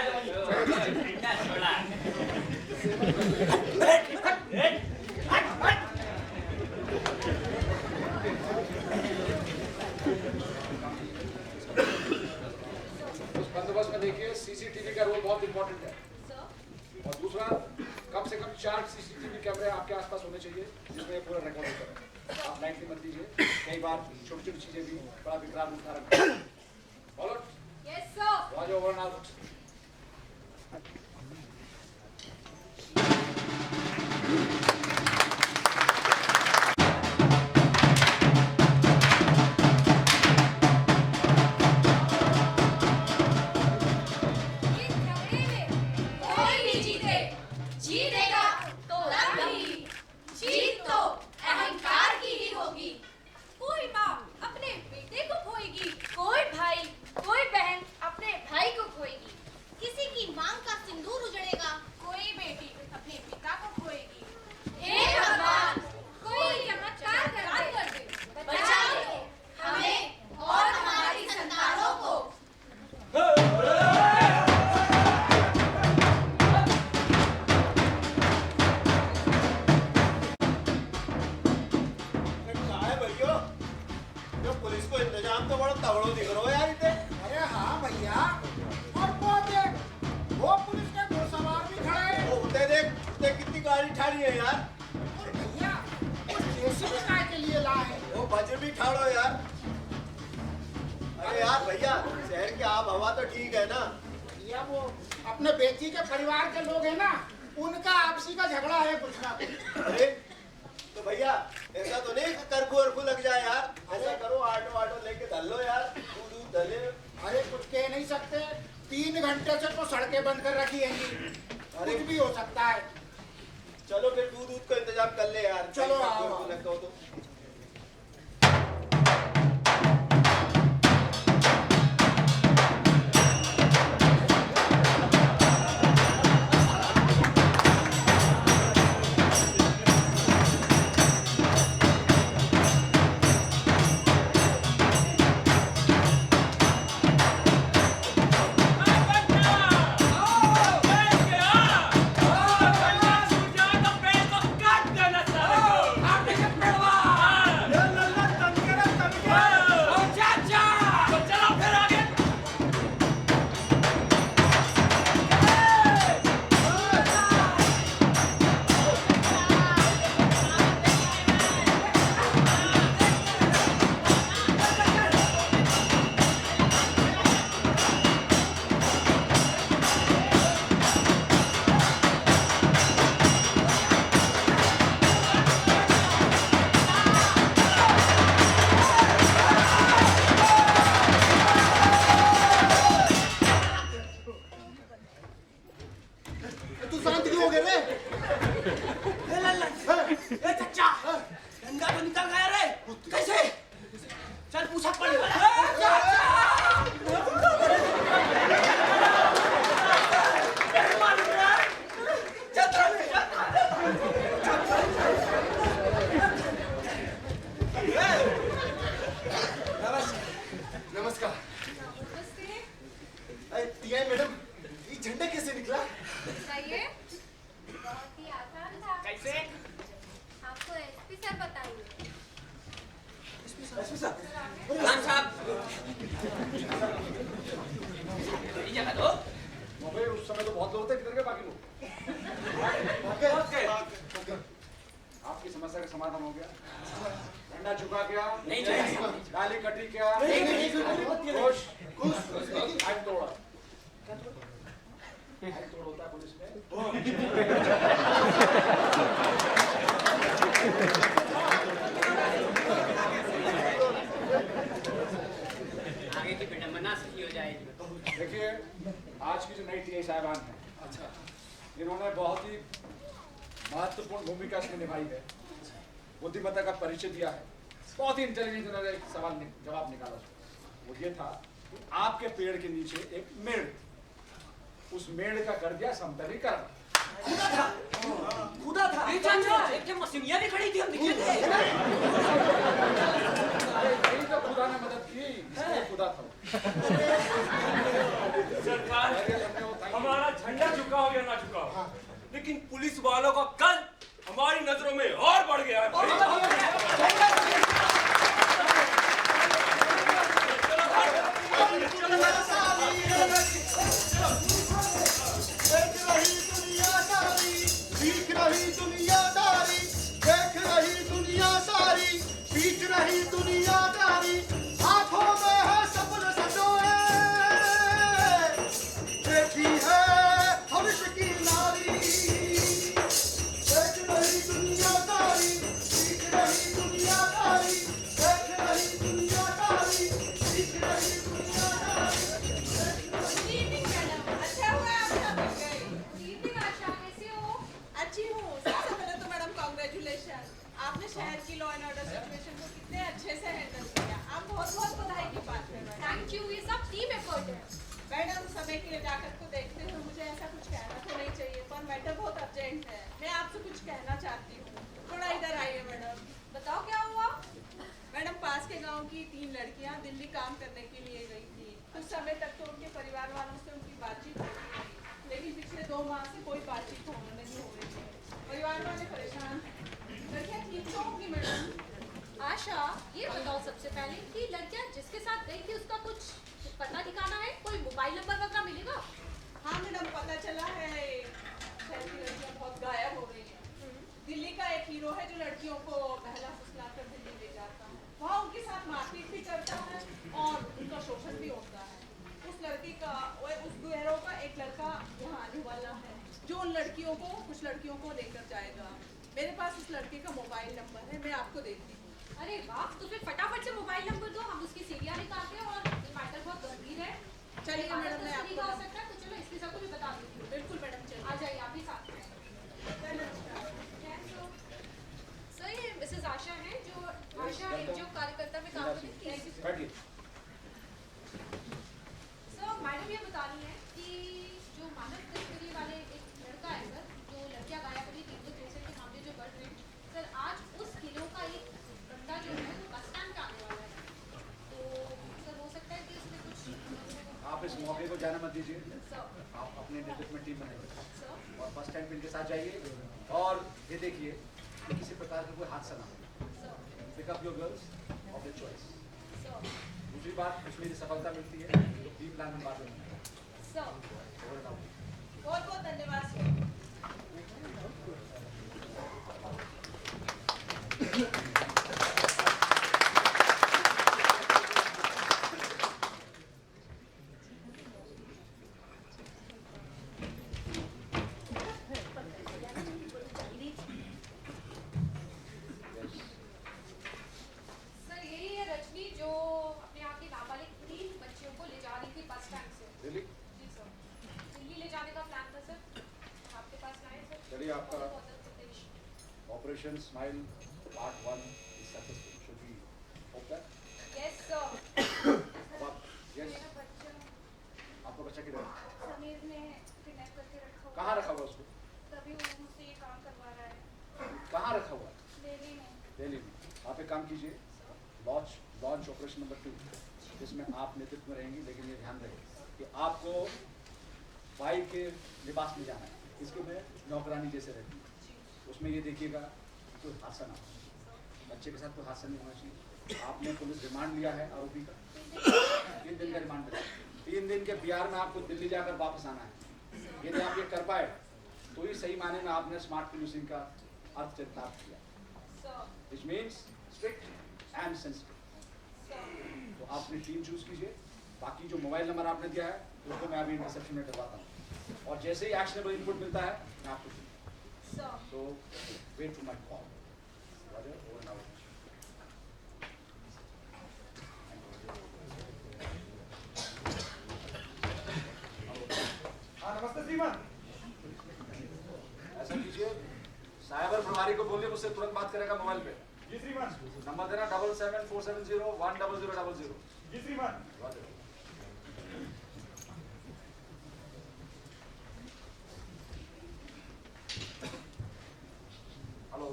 उस बंदोबस्त में देखिए सीसीटीवी का रोल बहुत इंपॉर्टेंट है। और दूसरा, कम से कम 4 सीसीटीवी कैमरे आपके आसपास होने चाहिए जिसमें पूरा रिकॉर्ड होता है। आप लाइट मत दीजिए, कई बार छोटी छोटी चीजें भी बड़ा विकराल रूप धारण करती हैं। फॉलो? Yes sir. तो आज ओवर एंड आउट। कोई भी जीते, जीतेगा तो रंग ही, जीत तो अहंकार की ही होगी। कोई माँ अपने बेटे को खोएगी, कोई भाई, कोई बहन अपने भाई को खोएगी। किसी की मांग का सिंदूर उजड़ेगा, कोई बेटी अपने पिता को खोएगी। हे भगवान, कोई चमत्कार कर दे। बचा लो हमें और हमारी संतानों को। पुलिस को इंतजाम तो बड़ा तगड़ो दिख रहा हो यार इतने। अरे हाँ भैया, और वो देख, वो पुलिस के 2 सवार भी खड़े हैं। वो उते देख कितनी गाड़ी ठाड़ी है यार। और भैया, वो जेसीबी काय के लिए लाए? वो बजर भी ठाड़ो यार। अरे यार भैया, शहर की आब हवा तो ठीक है ना? भैया वो अपने बेटी के परिवार के लोग हैं ना, उनका आपसी का झगड़ा है कुछ ना कुछ। अरे तो भैया ऐसा तो नहीं करफू वरफू लग जाए यार। ऐसा करो ऑटो लेके धल लो यार, दूध धले। अरे कुछ कह नहीं सकते, 3 घंटे से तो सड़कें बंद कर रखी हैं। कुछ भी हो सकता है। चलो फिर दूध का इंतजाम कर ले यार। चलो आओ। लगता हो तो आपने क्या पड़वा ऑफिसर बताइए। खान साहब जगह दो। भाई उस समय तो बहुत लोग थे, किधर गए बाकी लोग? आपकी समस्या का समाधान हो गया? डंडा झुका क्या? नहीं चाहिए। गाली कटी क्या? नहीं। खुश? फाइल तोड़ा? फाइल तोड़ होता है पुलिस में? आगे की विडंबना सही हो जाएगी। देखिए, आज की जो नई टीआई साहिबान है, अच्छा, इन्होंने बहुत ही महत्वपूर्ण भूमिका इसमें निभाई है। बुद्धिमत्ता का परिचय दिया है, बहुत ही इंटेलिजेंट इन्होंने एक सवाल जवाब निकाला। वो ये था कि आपके पेड़ के नीचे एक मेड़, उस मेड़ का कर दिया समतलीकरण। खुदा था। एक मशीनिया भी खड़ी थी, हम दिखे थे। यही तो खुदा ने मदद की, इसलिए खुदा था। सरकार, हमारा झंडा झुका हो या ना झुका हो, लेकिन पुलिस वालों का कल हमारी नजरों में और बढ़ गया है। दुनियादारी आंखों में है सपने सजोए, देखी है भविष्य की नारी, देख रही दुनियादारी, सीख रही दुनियादारी, देख रही दुनियादारी, सीख रही दुनियादारी। गुड इवनिंग मैडम, अच्छा हुआ आप यहाँ तक गए। गुड इवनिंग आशा, कैसे हो? अच्छी हूँ। सबसे पहले तो मैडम कांग्रेचुलेशन, आपने शहर की लॉ एंड ऑर्डर सिचुएशन को कितने अच्छे से हैंडल किया। आप बहुत बहुत बधाई की बात है मैडम। थैंक यू, ये सब टीम एफर्ट है। मैडम, समय की नजाकत को देखते हुए मुझे ऐसा कुछ कहना तो नहीं चाहिए, पर मैटर बहुत अर्जेंट है। मैं आपसे कुछ कहना चाहती हूँ, थोड़ा इधर आइए मैडम। बताओ क्या हुआ? मैडम, पास के गांव की 3 लड़कियां दिल्ली काम करने के लिए गई थी। कुछ समय तक तो उनके परिवार वालों से उनकी बातचीत होती रही, लेकिन पिछले 2 माह से कोई बातचीत नहीं हो रही है। परिवार वाले परेशान हैं। लड़कियां ठीक तो होंगी मैडम? आशा, ये बताओ सबसे पहले कि लड़कियां जिसके साथ गई थी उसका कुछ पता ठिकाना है? कोई मोबाइल नंबर वगैरह मिलेगा? हाँ मैडम, पता चला है शहर की लड़कियां बहुत गायब हो रही हैं। दिल्ली का एक हीरो है जो लड़कियों को पहला फुसला कर दिल्ली ले जाता है, वहाँ उनके साथ मारपीट भी करता है और उनका शोषण भी होता है। उस गिरोह का एक लड़का यहाँ आने वाला है जो उन लड़कियों को, कुछ लड़कियों को लेकर जाएगा। मेरे पास उस लड़के का मोबाइल नंबर है, मैं आपको देती हूँ। अरे वाह, तो फिर फटाफट से मोबाइल नंबर दो, हम उसकी सीढ़ियाँ निकालते हैं और ये मैटर बहुत गंभीर है। चलिए मैडम, मैं आपको हो सकता है, तो चलो इसके सबको भी बता देती हूँ। बिल्कुल मैडम, चलिए आ जाइए आप भी साथ में। सर, ये मिसेस आशा हैं जो आशा एनजीओ कार्यकर्ता में काम करती है। सर, मैडम ये बता रही हैं कि जो मानव तस्करी वाले एक लड़का है सर, जो लड़कियां गायब हुई थी, तो जैसे के मामले जो बढ़ रहे हैं सर, आज उस किलो का एक बंदा जो है वो बस स्टैंड पे आने वाला है। तो सर हो सकता है कि इसमें कुछ आप इस मौके को जाना मत दीजिए, सर आप अपने नेतृत्व में टीम बनाइए सर और बस स्टैंड पे इनके साथ जाइए और ये देखिए कि किसी प्रकार का कोई हादसा ना हो। Sir pick up your girls of their choice. Sir दूसरी बात, उसमें यदि सफलता मिलती है तो टीम प्लान में बात होगी। सर बहुत बहुत धन्यवाद सर। सर यही है रजनी जो अपने यहाँ की नाबालिग 3 बच्चियों को ले जा रही थी बस स्टैंड से। दिल्ली? जी सर, दिल्ली ले जाने का प्लान था सर, आपके पास आए सर। चलिए, आपका Uttar Pradesh. Operation smile part 1 is successful. Should be hope that. Yes sir. अब आप यस, मेरा बच्चा आपका बच्चा किधर है? समीर ने किडनैप करके रखा हुआ कहाँ रखा हुआ उसको? तभी वो मुझसे ये काम करवा रहा है। कहाँ रखा हुआ है? दिल्ली में। दिल्ली में। आप एक काम कीजिए, लॉन्च ऑपरेशन नंबर 2, जिसमें आप नेतृत्व में रहेंगी, लेकिन ये ध्यान रहे कि आपको भाई के लिबास में जाना है, इसके में नौकरानी जैसे रहती है। उसमें ये देखिएगा कोई हादसा ना हो। बच्चे के साथ कोई हादसा नहीं होना चाहिए। आपने पुलिस रिमांड लिया है आरोपी का, 3 दिन का रिमांड मिला। 3 दिन के बिहार में आपको दिल्ली जाकर वापस आना है। यदि आप ये कर पाए तो ही सही माने में आपने स्मार्ट पुलिसिंग का अर्थ चरितार्थ किया, which means strict and sensitive. तो आप अपनी टीम चूज कीजिए। बाकी जो मोबाइल नंबर आपने दिया है उसको मैं अभी इंटरसेप्शन में करवाता हूँ, और जैसे ही एक्शनेबल इनपुट मिलता है मैं आपको so wait for my call. Roger, over and out. हाँ नमस्ते श्रीमान। ऐसा कीजिए, साइबर प्रभारी को बोलिए मुझसे तुरंत बात करेगा मोबाइल पे। जी श्रीमान। नंबर देना 7747010000। जी श्रीमान। Roger. हेलो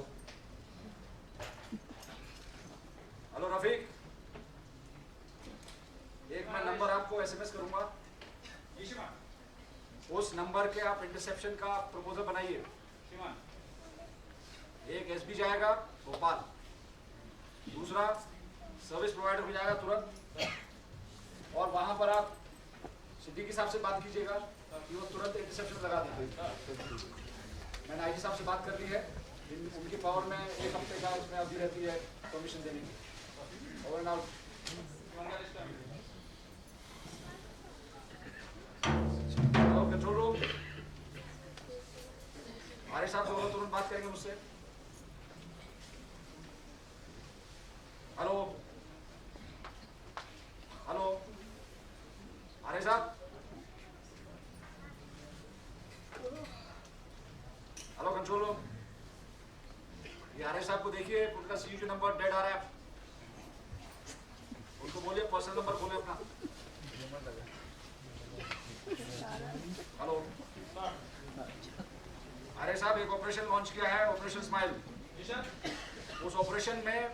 हेलो रफीक, एक मैं नंबर आपको एसएमएस करूंगा, उस नंबर के आप इंटरसेप्शन का प्रपोजल बनाइए। एक एसपी जाएगा भोपाल, दूसरा सर्विस प्रोवाइडर हो जाएगा तुरंत, और वहां पर आप सिद्दीकी साहब से बात कीजिएगा कि वो तुरंत इंटरसेप्शन लगा देंगे। मैंने आईजी साहब से बात कर ली है, उनकी पावर में 1 हफ्ते का उसमें अवधि रहती है परमिशन देने की। Over and out. Control room, Arya साहब से तुरंत बात करेंगे मुझसे। हेलो हेलो आर्य साहब, हेलो कंट्रोल रूम, ये आर्य साहब को देखिए, उनका सीयू नंबर डेड आ रहा है, उनको बोलिए पर्सनल नंबर बोले अपना। हेलो आर्य साहब, एक ऑपरेशन लॉन्च किया है, ऑपरेशन स्माइल। उस ऑपरेशन में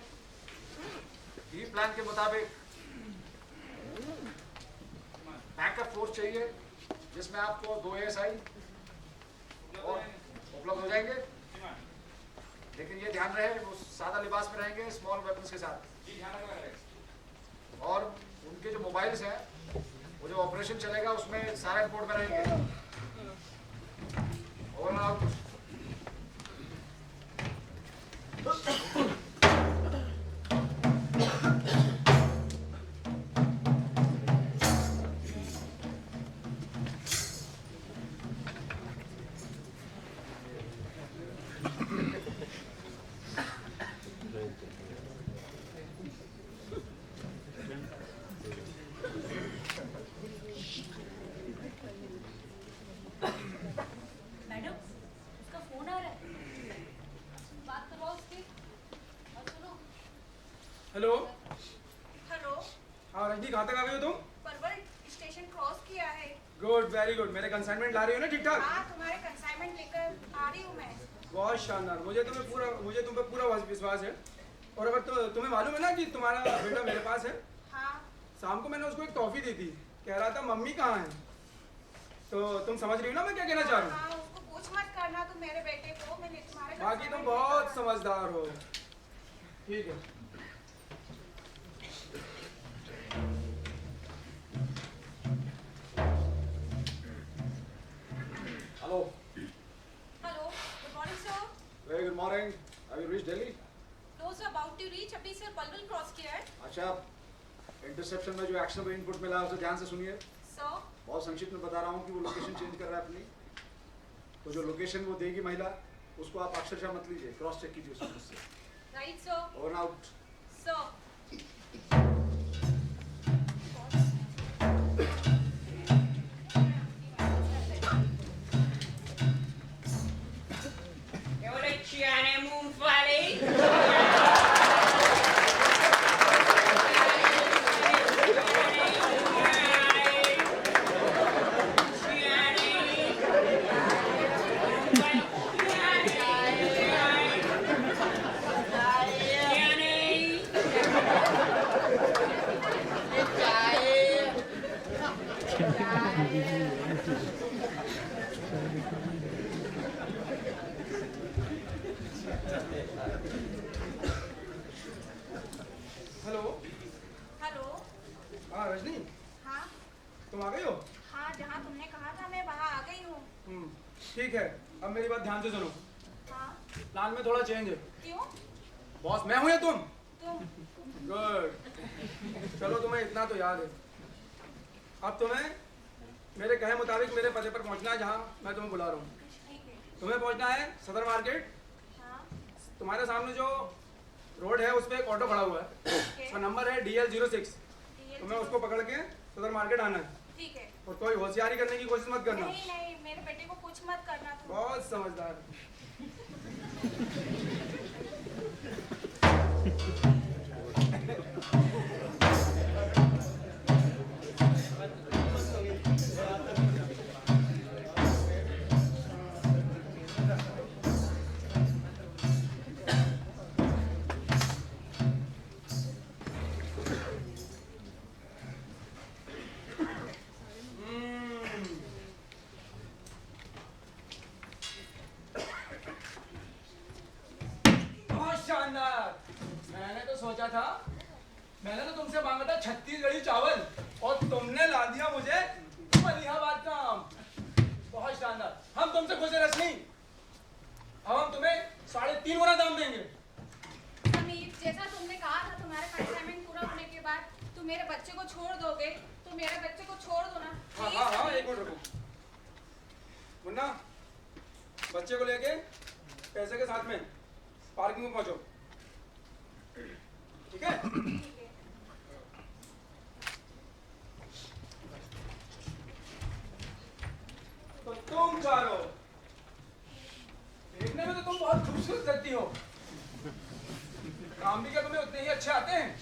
ही प्लान के मुताबिक बैकअप फोर्स चाहिए, जिसमें आपको 2 ASI और उपलब्ध हो जाएंगे, लेकिन ये ध्यान रहे वो सादा लिबास में रहेंगे, स्मॉल वेपन्स के साथ। और उनके जो मोबाइल्स हैं, वो जो ऑपरेशन चलेगा उसमें सारा रिपोर्ट में रहेंगे। Over and out. Hello hello, हाँ रजनी, कहाँ तक आ गई हो तुम? परवल स्टेशन क्रॉस किया है। Good, very good. मेरे कंसाइनमेंट ला रही हो ना ठीक ठाक? हाँ, तुम्हारे कंसाइनमेंट लेकर आ रही हूँ मैं। बहुत शानदार। मुझे तुम पे पूरा विश्वास है। और अगर तुम्हें मालूम है ना कि तुम्हारा बेटा मेरे पास है। हाँ। शाम को मैंने उसको एक टॉफी दी थी, कह रहा था मम्मी कहाँ है। तो तुम समझ रही हो ना मैं क्या कहना चाह रहा हूँ? हाँ, उसको पूछ मत करना तुम मेरे बेटे को, मैंने तुम्हारे बाकी तुम बहुत समझदार हो। ठीक है। Hello hello, good morning sir. Very good morning. Have you reached Delhi? No sir, about to reach, अभी सर पलवल क्रॉस किया है। अच्छा, इंटरसेप्शन में जो एक्शनेबल इनपुट मिला है उसे ध्यान से सुनिए। सर, बहुत संक्षिप्त में बता रहा हूँ कि वो लोकेशन चेंज कर रहा है अपनी, तो जो लोकेशन वो देगी महिला, उसको आप अक्षरशः मत लीजिए, क्रॉस चेक कीजिए उसको मुझसे। Right sir. Over and out. Sir, तुम आ गई हो? हाँ, जहाँ तुमने कहा था मैं वहाँ आ गई हूँ। ठीक है, अब मेरी बात ध्यान से सुनो। हाँ, प्लान में थोड़ा चेंज है। क्यों? बॉस मैं हूँ या तुम? तुम। गुड। चलो तुम्हें इतना तो याद है। अब तुम्हें मेरे कहे मुताबिक मेरे पते पर पहुंचना है जहाँ मैं तुम्हें बुला रहा हूँ। ठीक है। तुम्हें पहुंचना है सदर मार्केट। हाँ, तुम्हारे सामने जो रोड है उस पर एक ऑटो खड़ा हुआ है, उसका नंबर है DL06। तुम्हें उसको पकड़ के सदर मार्केट आना है। ठीक है। और कोई होशियारी करने की कोशिश मत करना। नहीं नहीं, मेरे बेटे को कुछ मत करना तुम। बहुत समझदार। मैंने तो सोचा था, मैंने तो तुमसे मांगा था छत्तीसगढ़ी चावल और तुमने ला दिया मुझे मलिहाबाद का आम। बहुत शानदार। हम तुमसे खुश है रश्मि, अब हम तुम्हें 3.5 गुना दाम देंगे। समीर, जैसा तुमने कहा था तुम्हारे कंसाइनमेंट पूरा होने के बाद तुम मेरे बच्चे को छोड़ दोगे, तो मेरे बच्चे को छोड़ दो ना। हाँ, एक मिनट रुको। मुन्ना, बच्चे को लेके पैसे के साथ में पार्किंग में पहुंचो, ठीक है? तो तुम चारों, देखने में तो तुम बहुत खूबसूरत लगती हो, काम भी क्या तुम्हें उतने ही अच्छे आते हैं?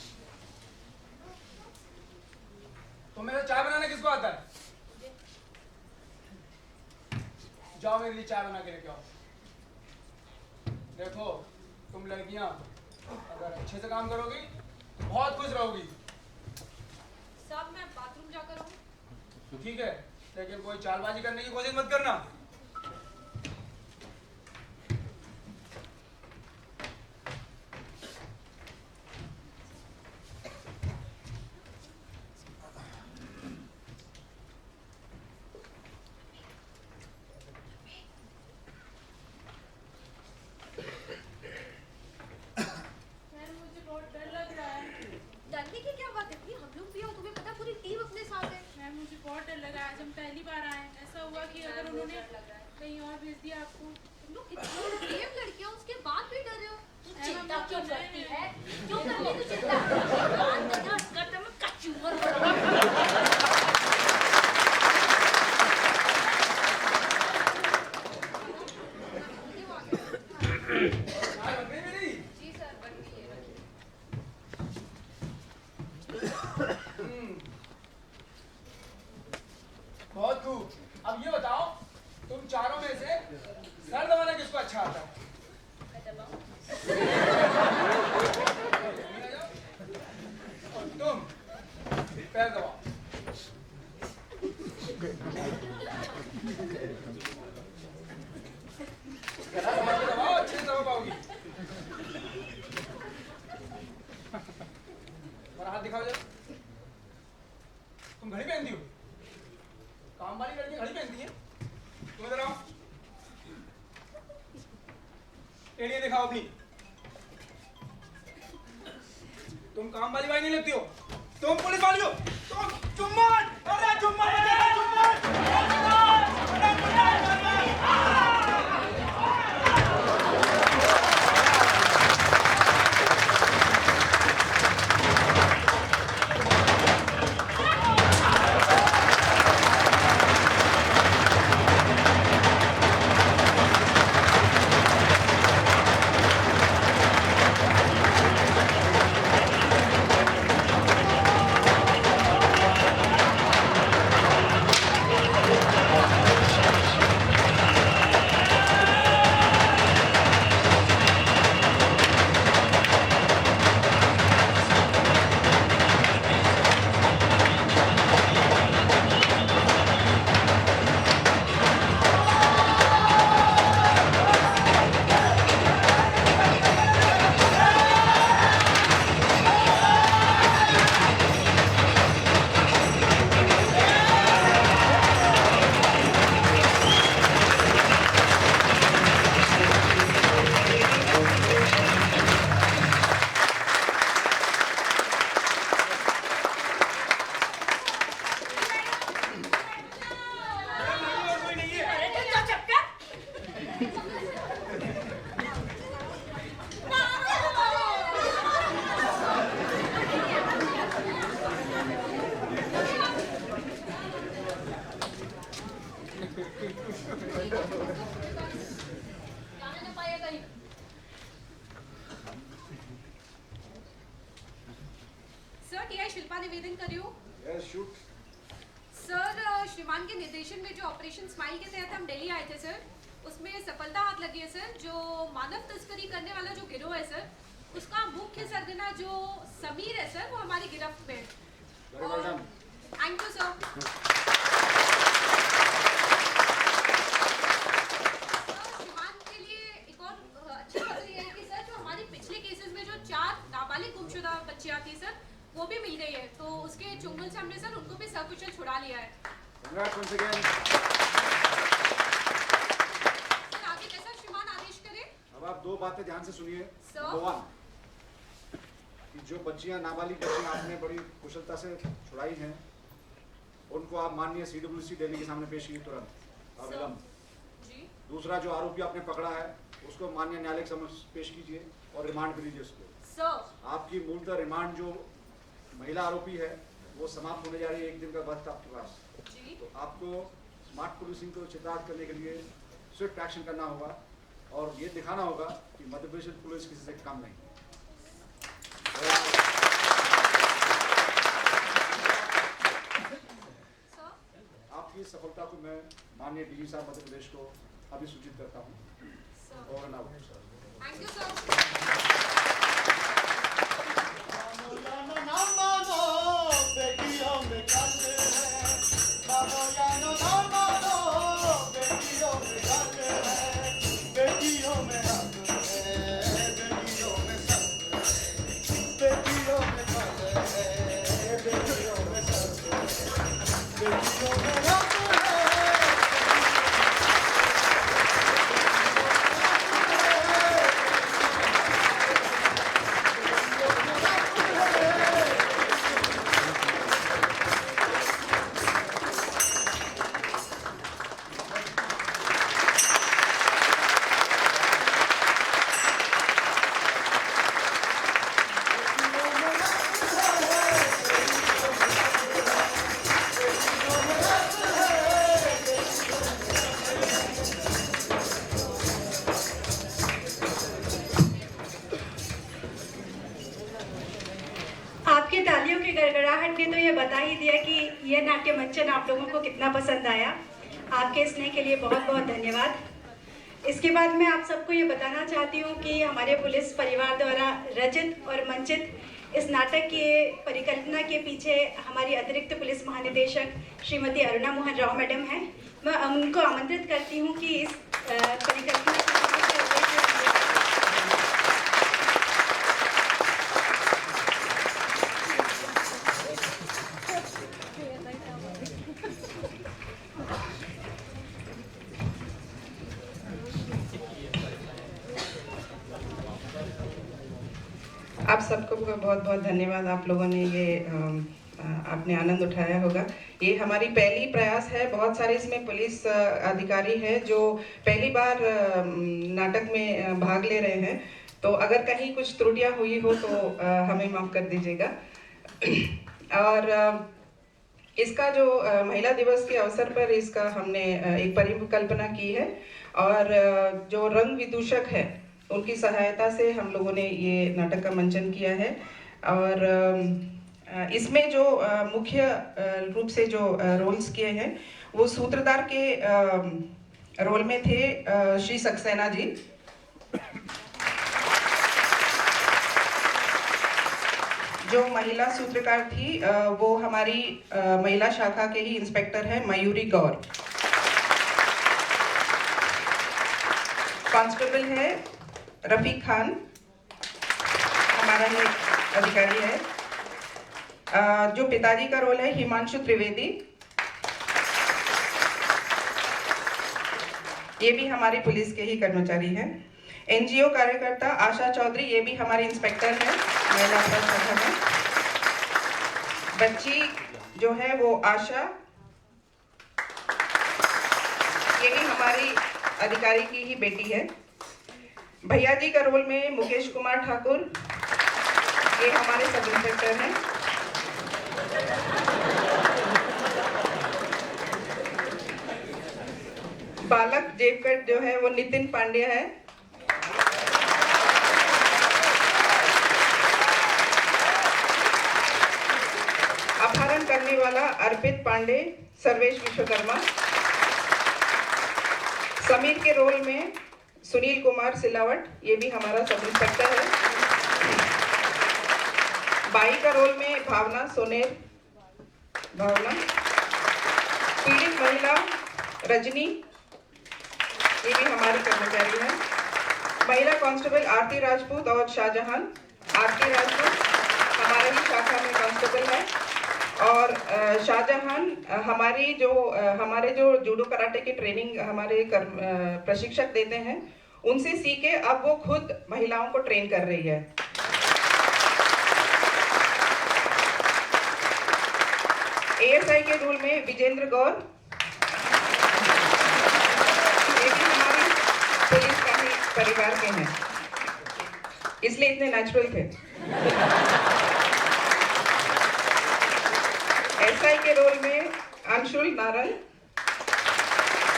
तो मेरा चाय बनाने किसको आता है? जाओ मेरे लिए चाय बना के लेके आओ। देखो, तुम लड़कियां अगर अच्छे से काम करोगी तो बहुत खुश रहोगी। सब मैं बाथरूम जाकर हूँ। ठीक है, लेकिन कोई चालबाजी करने की कोशिश मत करना। पहली बार आए, ऐसा हुआ कि अगर उन्होंने कहीं और भेज दिया आपको। तुम लोग कितनी ब्रेव लड़कियां, उसके बाद भी डर रहे हो। तू चिंता क्यों करती है? क्यों करती तू चिंता? बात करना करते में कचूमर जी सर, बन गई है। बहुत खूब। अब ये बताओ, तुम चारों में से सर दबाना किसको अच्छा आता है? और तुम पैर दबाओ। गला दबा के दबाओ, अच्छे से दबा पाओगी। और हाथ दिखाओ जरा। तुम घड़ी पहनती हो? काम वाली लड़की घड़ी पहनती है? तुम इधर आओ, एड़ियां दिखाओ अपनी। तुम काम वाली भाई नहीं लगती हो, तुम पुलिस वाली हो। तुम जुम्मन, अरे जुम्मन, टीआई शिल्पा निवेदन कर रही हूँ। Yes, shoot. सर, श्रीमान के निर्देशन में जो ऑपरेशन स्माइल के तहत हम दिल्ली आए थे सर, उसमें सफलता हाथ लगी है सर। जो मानव तस्करी करने वाला जो गिरोह है सर, उसका मुख्य सरगना जो समीर है सर, वो हमारी गिरफ्त में है। Very well done. Thank you sir. श्रीमान के लिए एक और अच्छी खबर ये है कि सर जो हमारी पिछले केसेस में जो 4 नाबालिग गुमशुदा बच्चियां थी सर, वो भी मिल गई है। तो उसके चुंगल से हमने सर उनको भी सकुशल छुड़ा लिया है। Congrats once again. सर आगे कैसा श्रीमान आदेश करें? अब आप दो बातें ध्यान से सुनिए। Sir. Number one, कि जो बच्चियां नाबालिग बच्चियां आपने बड़ी कुशलता से छुड़ाई हैं, उनको आप माननीय CWC दिल्ली के सामने पेश कीजिए तुरंत अविलंब। जी। दूसरा, जो आरोपी आपने पकड़ा है उसको माननीय न्यायालय के समक्ष पेश कीजिए और रिमांड पे लीजिए उसको। सर। आपकी मूलतः रिमांड जो महिला आरोपी है वो समाप्त होने जा रही है, 1 दिन का वक्त आपके पास। जी। तो आपको स्मार्ट पुलिसिंग को चितार्थ करने के लिए स्विफ्ट एक्शन करना होगा और ये दिखाना होगा कि मध्य प्रदेश पुलिस किसी से कम नहीं। आपकी सफलता को मैं माननीय डीजी साहब मध्य प्रदेश को अभी सूचित करता हूँ। Over and out. Thank you sir. आपकी तालियों की गड़गड़ाहट ने तो ये बता ही दिया कि ये नाट्य मंचन आप लोगों को कितना पसंद आया। आपके स्नेह के लिए बहुत बहुत धन्यवाद। इसके बाद मैं आप सबको ये बताना चाहती हूँ कि हमारे पुलिस परिवार द्वारा रचित और मंचित इस नाटक की परिकल्पना के पीछे हमारी अतिरिक्त पुलिस महानिदेशक श्रीमती अरुणा मोहन राव मैडम हैं। मैं उनको आमंत्रित करती हूँ कि इस परिकल्पना के आप सबको बहुत बहुत धन्यवाद। आप लोगों ने ये आपने आनंद उठाया होगा। ये हमारी पहली प्रयास है। बहुत सारे इसमें पुलिस अधिकारी हैं जो पहली बार नाटक में भाग ले रहे हैं, तो अगर कहीं कुछ त्रुटियां हुई हो तो हमें माफ़ कर दीजिएगा। और इसका जो महिला दिवस के अवसर पर इसका हमने एक परिकल्पना की है और जो रंग विदूषक है उनकी सहायता से हम लोगों ने ये नाटक का मंचन किया है। और इसमें जो मुख्य रूप से जो रोल्स किए हैं वो सूत्रधार के रोल में थे श्री सक्सेना जी, जो महिला सूत्रकार थी वो हमारी महिला शाखा के ही इंस्पेक्टर है मयूरी गौर। कांस्टेबल है रफीक खान, हमारा ही अधिकारी है। जो पिताजी का रोल है हिमांशु त्रिवेदी, ये भी हमारी पुलिस के ही कर्मचारी हैं। एनजीओ कार्यकर्ता आशा चौधरी, ये भी हमारी इंस्पेक्टर है महिला अपराध शाखा में। बच्ची जो है वो आशा, ये भी हमारी अधिकारी की ही बेटी है। भैया जी का रोल में मुकेश कुमार ठाकुर, ये हमारे सब इंस्पेक्टर हैं। बालक जेबकट जो है वो नितिन पांड्या है। वाला अर्पित पांडे, सर्वेश विश्वकर्मा। समीर के रोल में सुनील कुमार सिलावट, ये भी हमारा सब इंस्पेक्टर है। बाई का रोल में भावना सोनेर, भावना। पीड़ित महिला रजनी, ये भी हमारी कर्मचारी है। महिला कांस्टेबल आरती राजपूत और शाहजहां। आरती राजपूत हमारे ही शाखा में कांस्टेबल है और शाहजहां हमारे जो जूडो कराटे की ट्रेनिंग हमारे प्रशिक्षक देते हैं, उनसे सीखे अब वो खुद महिलाओं को ट्रेन कर रही है। एएसआई के रोल में विजेंद्र गौर, ये भी हमारे पुलिस का ही परिवार के हैं, इसलिए इतने नेचुरल थे। एसआई के रोल में अंशुल नारंग,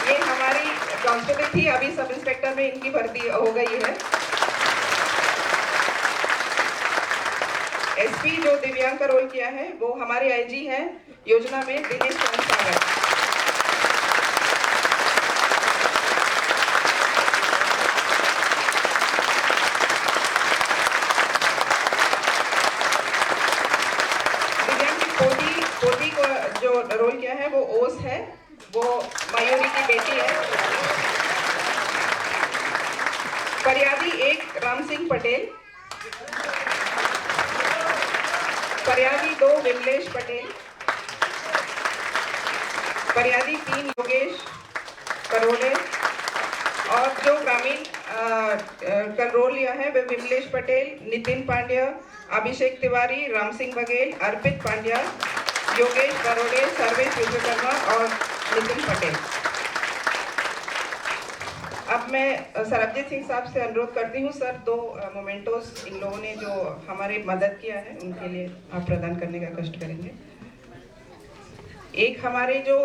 ये हमारी कांस्टेबल थी, अभी सब इंस्पेक्टर में इनकी भर्ती हो गई है। एसपी जो दिव्यांग का रोल किया है वो हमारे आईजी हैं योजना में, दिनेश चंद्र सागर। पोती को जो रोल किया है वो ओस है, वो मयूरी की बेटी है। फरियादी 1 राम सिंह पटेल, फरियादी 2 विमलेश पटेल, फरियादी 3 योगेश करोड़े और जो ग्रामीण का रोल लिया है वे विमलेश पटेल, नितिन पांड्या, अभिषेक तिवारी, राम सिंह बघेल, अर्पित पांड्या, योगेश बरोड़े, सर्वेश विश्वकर्मा और नितिन पटेल। अब मैं सरबजीत सिंह साहब से अनुरोध करती हूँ सर, 2 मोमेंटोस इन लोगों ने जो हमारे मदद किया है उनके लिए आप प्रदान करने का कष्ट करेंगे। एक हमारे जो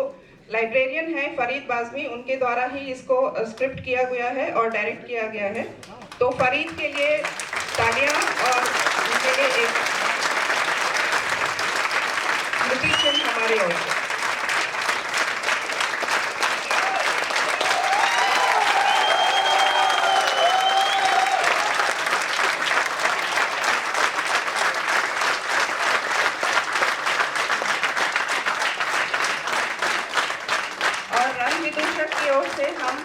लाइब्रेरियन है फरीद बाज़मी, उनके द्वारा ही इसको स्क्रिप्ट किया गया है और डायरेक्ट किया गया है, तो फरीद के लिए तालियां और उनके लिए एक नोटिफिकेशन हमारे ओर से। की ओर से हम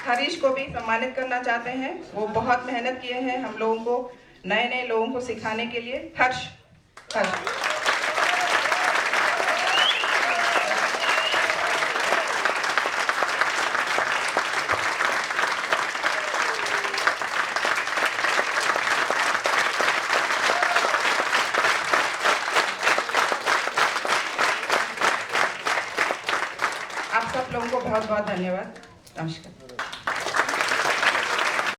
हरीश को भी सम्मानित करना चाहते हैं। वो बहुत मेहनत किए हैं हम लोगों को, नए लोगों को सिखाने के लिए। हर्ष आप सब लोगों को बहुत बहुत धन्यवाद। नमस्कार।